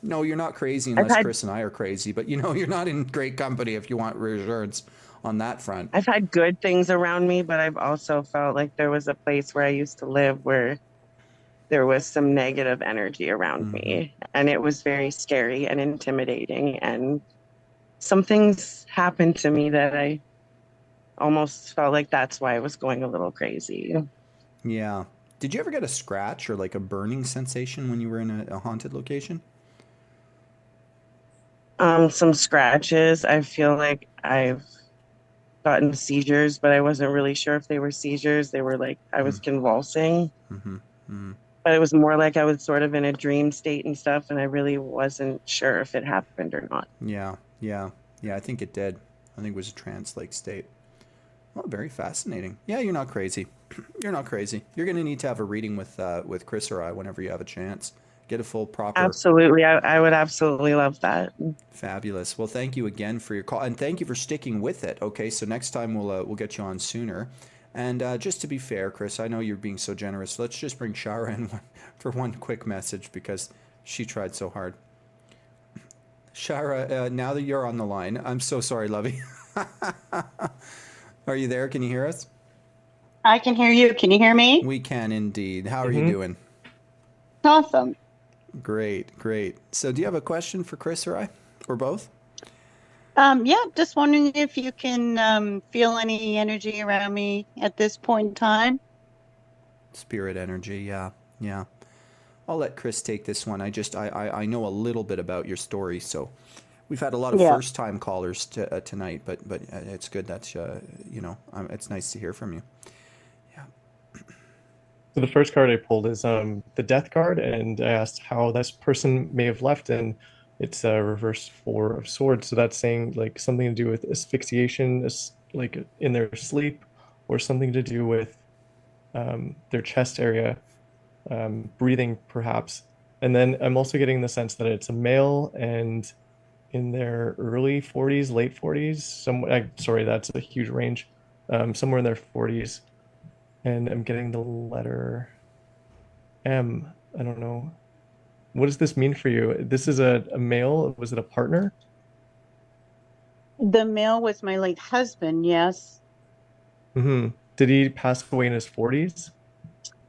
No, you're not crazy unless Chris and I are crazy, but you're not in great company if you want reassurance on that front. I've had good things around me, but I've also felt like there was a place where I used to live where there was some negative energy around me, and it was very scary and intimidating, and some things happened to me that I almost felt like that's why I was going a little crazy. Yeah. Did you ever get a scratch or like a burning sensation when you were in a haunted location? Some scratches. I feel like I've gotten seizures, but I wasn't really sure if they were seizures. They were like I was convulsing. But it was more like I was sort of in a dream state and stuff, and I really wasn't sure if it happened or not. Yeah, I think it did. I think it was a trance-like state. Well, very fascinating. Yeah, you're not crazy. You're not crazy. You're going to need to have a reading with Chris or I whenever you have a chance. Get a full proper. Absolutely. I would absolutely love that. Fabulous. Well, thank you again for your call, and thank you for sticking with it. Okay, so next time we'll get you on sooner. And just to be fair, Chris, I know you're being so generous. Let's just bring Shara in for one quick message, because she tried so hard. Shara, now that you're on the line, I'm so sorry, lovey. Are you there? Can you hear us? I can hear you. Can you hear me? We can indeed. How are you doing? Awesome. Great. So do you have a question for Chris or I, or both? Yeah, just wondering if you can feel any energy around me at this point in time. Spirit energy, yeah. I'll let Chris take this one. I know a little bit about your story, so we've had a lot of Yeah. first-time callers tonight, but it's good that it's nice to hear from you. Yeah. So the first card I pulled is the death card, and I asked how this person may have left, and it's a reverse Four of Swords. So that's saying like something to do with asphyxiation, like in their sleep, or something to do with their chest area, breathing perhaps. And then I'm also getting the sense that it's a male and in their early 40s, late 40s. Sorry, that's a huge range. Somewhere in their 40s. And I'm getting the letter M. I don't know. What does this mean for you? This is a male. Was it a partner? The male was my late husband, yes. Mm-hmm. Did he pass away in his 40s?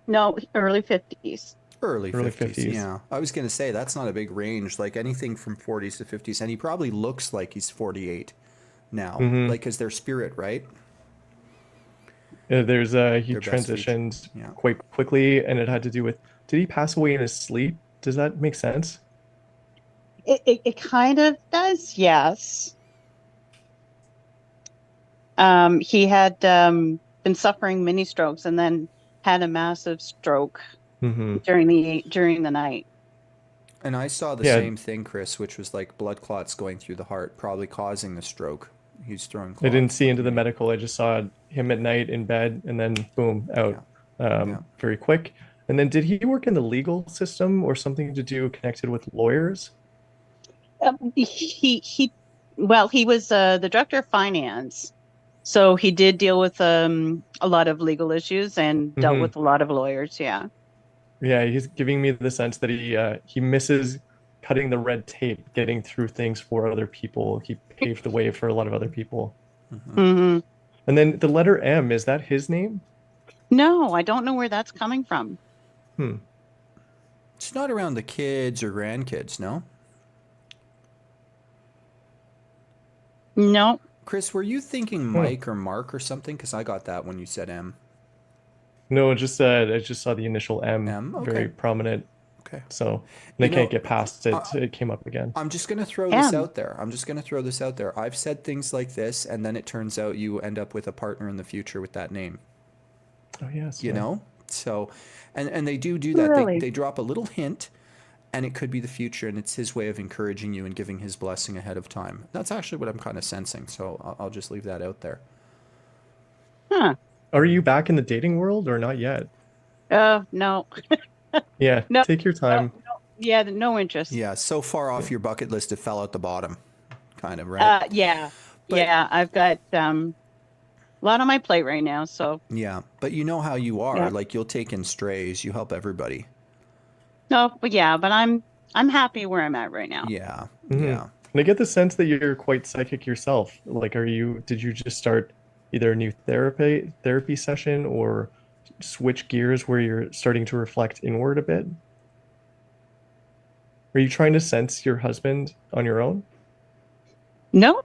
No, early 50s. Early 50s, yeah. I was going to say, that's not a big range, like anything from 40s to 50s. And he probably looks like he's 48 now, like, because their spirit, right? He transitioned quite quickly, and it had to do with, did he pass away in his sleep? Does that make sense? It kind of does, yes. He had been suffering mini strokes and then had a massive stroke during the night. And I saw the same thing, Chris, which was like blood clots going through the heart, probably causing the stroke. He's throwing clots. I didn't see into the medical. I just saw him at night in bed, and then boom, out very quick. And then did he work in the legal system or something to do connected with lawyers? He was the director of finance. So he did deal with a lot of legal issues and dealt with a lot of lawyers, yeah. Yeah, he's giving me the sense that he misses cutting the red tape, getting through things for other people. He paved the way for a lot of other people. And then the letter M, is that his name? No, I don't know where that's coming from. It's not around the kids or grandkids, no? No. Chris, were you thinking Mike or Mark or something? Because I got that when you said M. No, I just saw the initial M, very prominent. Okay. So they can't get past it. It came up again. I'm just going to throw this out there. I've said things like this, and then it turns out you end up with a partner in the future with that name. Oh, yes. You know? So, and they do that. Really? They drop a little hint, and it could be the future, and it's his way of encouraging you and giving his blessing ahead of time. That's actually what I'm kind of sensing, so I'll just leave that out there. Huh. Are you back in the dating world or not yet? No. Yeah, No, take your time. No, yeah, no interest. Yeah, so far off your bucket list it fell out the bottom, kind of, right? I've got a lot on my plate right now, so. Yeah, but you know how you are. Like, you'll take in strays. You help everybody. No, but I'm happy where I'm at right now. Yeah, yeah. And I get the sense that you're quite psychic yourself. Like, did you just start either a new therapy session or switch gears where you're starting to reflect inward a bit? Are you trying to sense your husband on your own? No.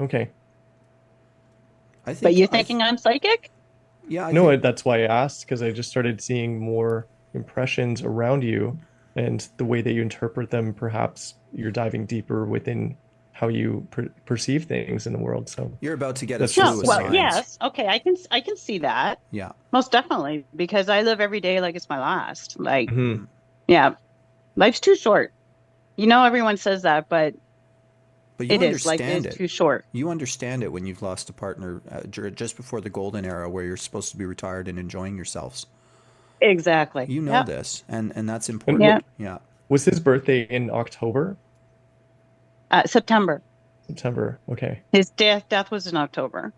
Okay. But you're thinking I'm psychic? Yeah. That's why I asked, because I just started seeing more impressions around you, and the way that you interpret them, perhaps you're diving deeper within how you perceive things in the world. So you're about to get a slew of signs. Yes. Okay, I can see that. Yeah. Most definitely, because I live every day like it's my last. Like, yeah, life's too short. You know, everyone says that, but you understand it is too short. You understand it when you've lost a partner just before the golden era, where you're supposed to be retired and enjoying yourselves. Exactly. You know this, and that's important. And yeah. Was his birthday in October? September. Okay. His death was in October.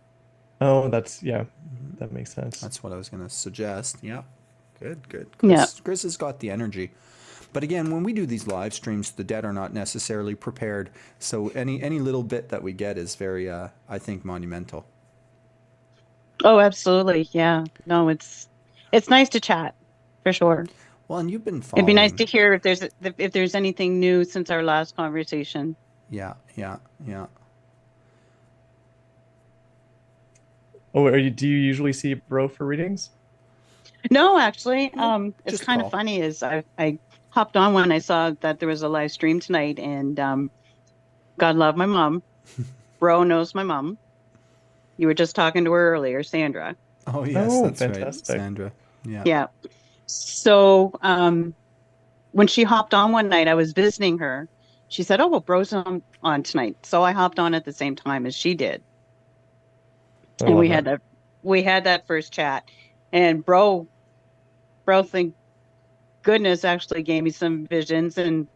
Oh, that makes sense. That's what I was going to suggest. Yeah. Good. Chris has got the energy. But again, when we do these live streams, the dead are not necessarily prepared. So any little bit that we get is very, I think, monumental. Oh, absolutely. Yeah. No, it's nice to chat, for sure. Well, and you've been following. It'd be nice to hear if there's anything new since our last conversation. Yeah. Oh, do you usually see Brough for readings? No, actually, it's Just kind call. of funny. Is I hopped on when I saw that there was a live stream tonight, and God love my mom. Bro knows my mom. You were just talking to her earlier, Sandra. Oh, yes, Oh, that's right, fantastic. Sandra. Yeah. Yeah. So when she hopped on one night, I was visiting her. She said, "Oh, well, Bro's on tonight." So I hopped on at the same time as she did, I and love we had that first chat. And Bro, thank goodness, actually gave me some visions. And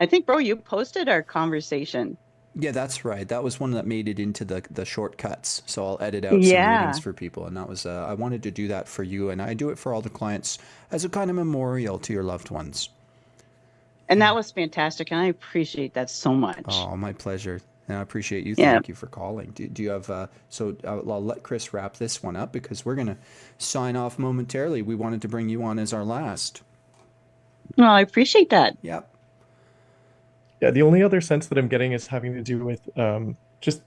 I think, Bro, you posted our conversation. Yeah, that's right. That was one that made it into the shortcuts. So I'll edit out some Yeah. readings for people. And that was, I wanted to do that for you. And I do it for all the clients as a kind of memorial to your loved ones. And that was fantastic. And I appreciate that so much. Oh, my pleasure. And I appreciate you. Yeah. Thank you for calling. Do you have, I'll let Chris wrap this one up because we're going to sign off momentarily. We wanted to bring you on as our last. Well, I appreciate that. Yep. Yeah, the only other sense that I'm getting is having to do with just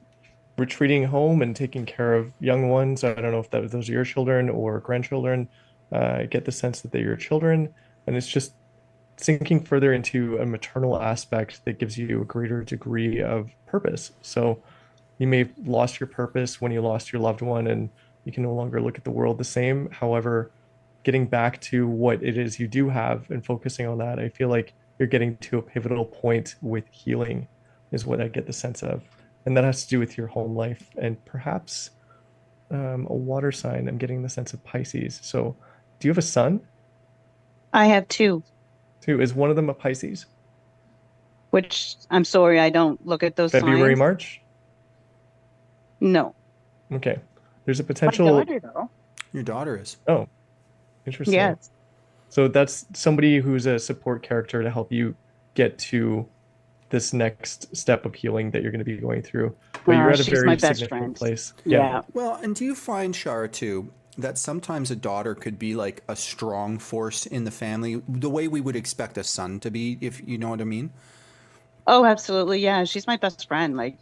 retreating home and taking care of young ones. I don't know if those are your children or grandchildren. I get the sense that they're your children, and it's just sinking further into a maternal aspect that gives you a greater degree of purpose. So you may have lost your purpose when you lost your loved one, and you can no longer look at the world the same. However, getting back to what it is you do have and focusing on that, I feel like you're getting to a pivotal point with healing is what I get the sense of. And that has to do with your home life and perhaps a water sign. I'm getting the sense of Pisces. So do you have a son? I have two. Two. Is one of them a Pisces? Which I'm sorry, I don't look at those February, signs. March? No. Okay. There's a potential. My daughter, though. Your daughter is. Oh, interesting. Yes. So that's somebody who's a support character to help you get to this next step of healing that you're going to be going through. But you're at a she's very my best significant friend. place. Yeah. Well, and do you find, Shara, too, that sometimes a daughter could be like a strong force in the family, the way we would expect a son to be, if you know what I mean? Oh, absolutely. Yeah. She's my best friend. Like,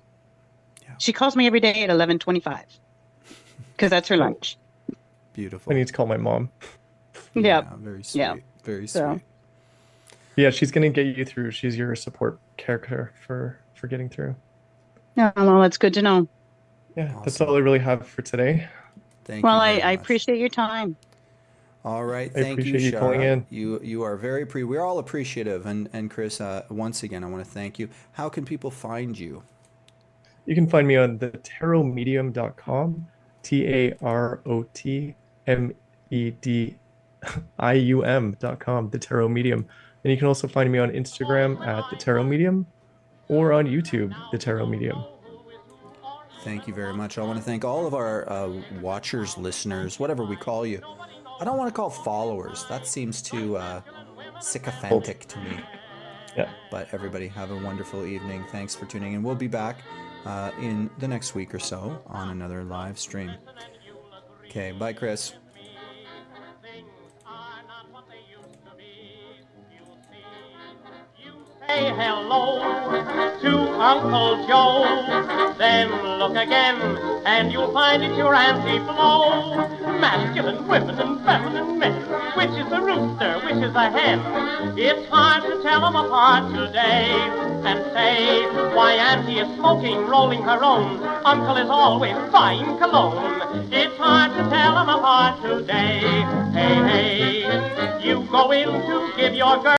she calls me every day at 11:25 because that's her lunch. Beautiful. I need to call my mom. Yeah. Very sweet. Yeah. Very sweet. So- Yeah, she's going to get you through. She's your support character for getting through. Yeah. Well, that's good to know. Yeah, that's all I really have for today. Thank Well, you very I much. appreciate your time. All right, I thank you, appreciate you calling Shara. in. You are very we're all appreciative, and Chris, once again, I want to thank you. How can people find you? You can find me on the tarotmedium.com, tarotmedium.com, the Tarot Medium. And you can also find me on Instagram at the Tarot Medium or on YouTube, the Tarot Medium. Thank you very much. I want to thank all of our watchers, listeners, whatever we call you. I don't want to call followers. That seems too sycophantic to me. Yeah. But everybody have a wonderful evening. Thanks for tuning in. We'll be back in the next week or so on another live stream. Okay, bye, Chris. Say hello to Uncle Joe, then look again, and you'll find it's your Auntie Flo. Masculine women and feminine men, which is the rooster, which is the hen? It's hard to tell them apart today, and say, why Auntie is smoking, rolling her own, Uncle is always buying cologne. It's hard to tell them apart today. Hey, hey, you go in to give your girl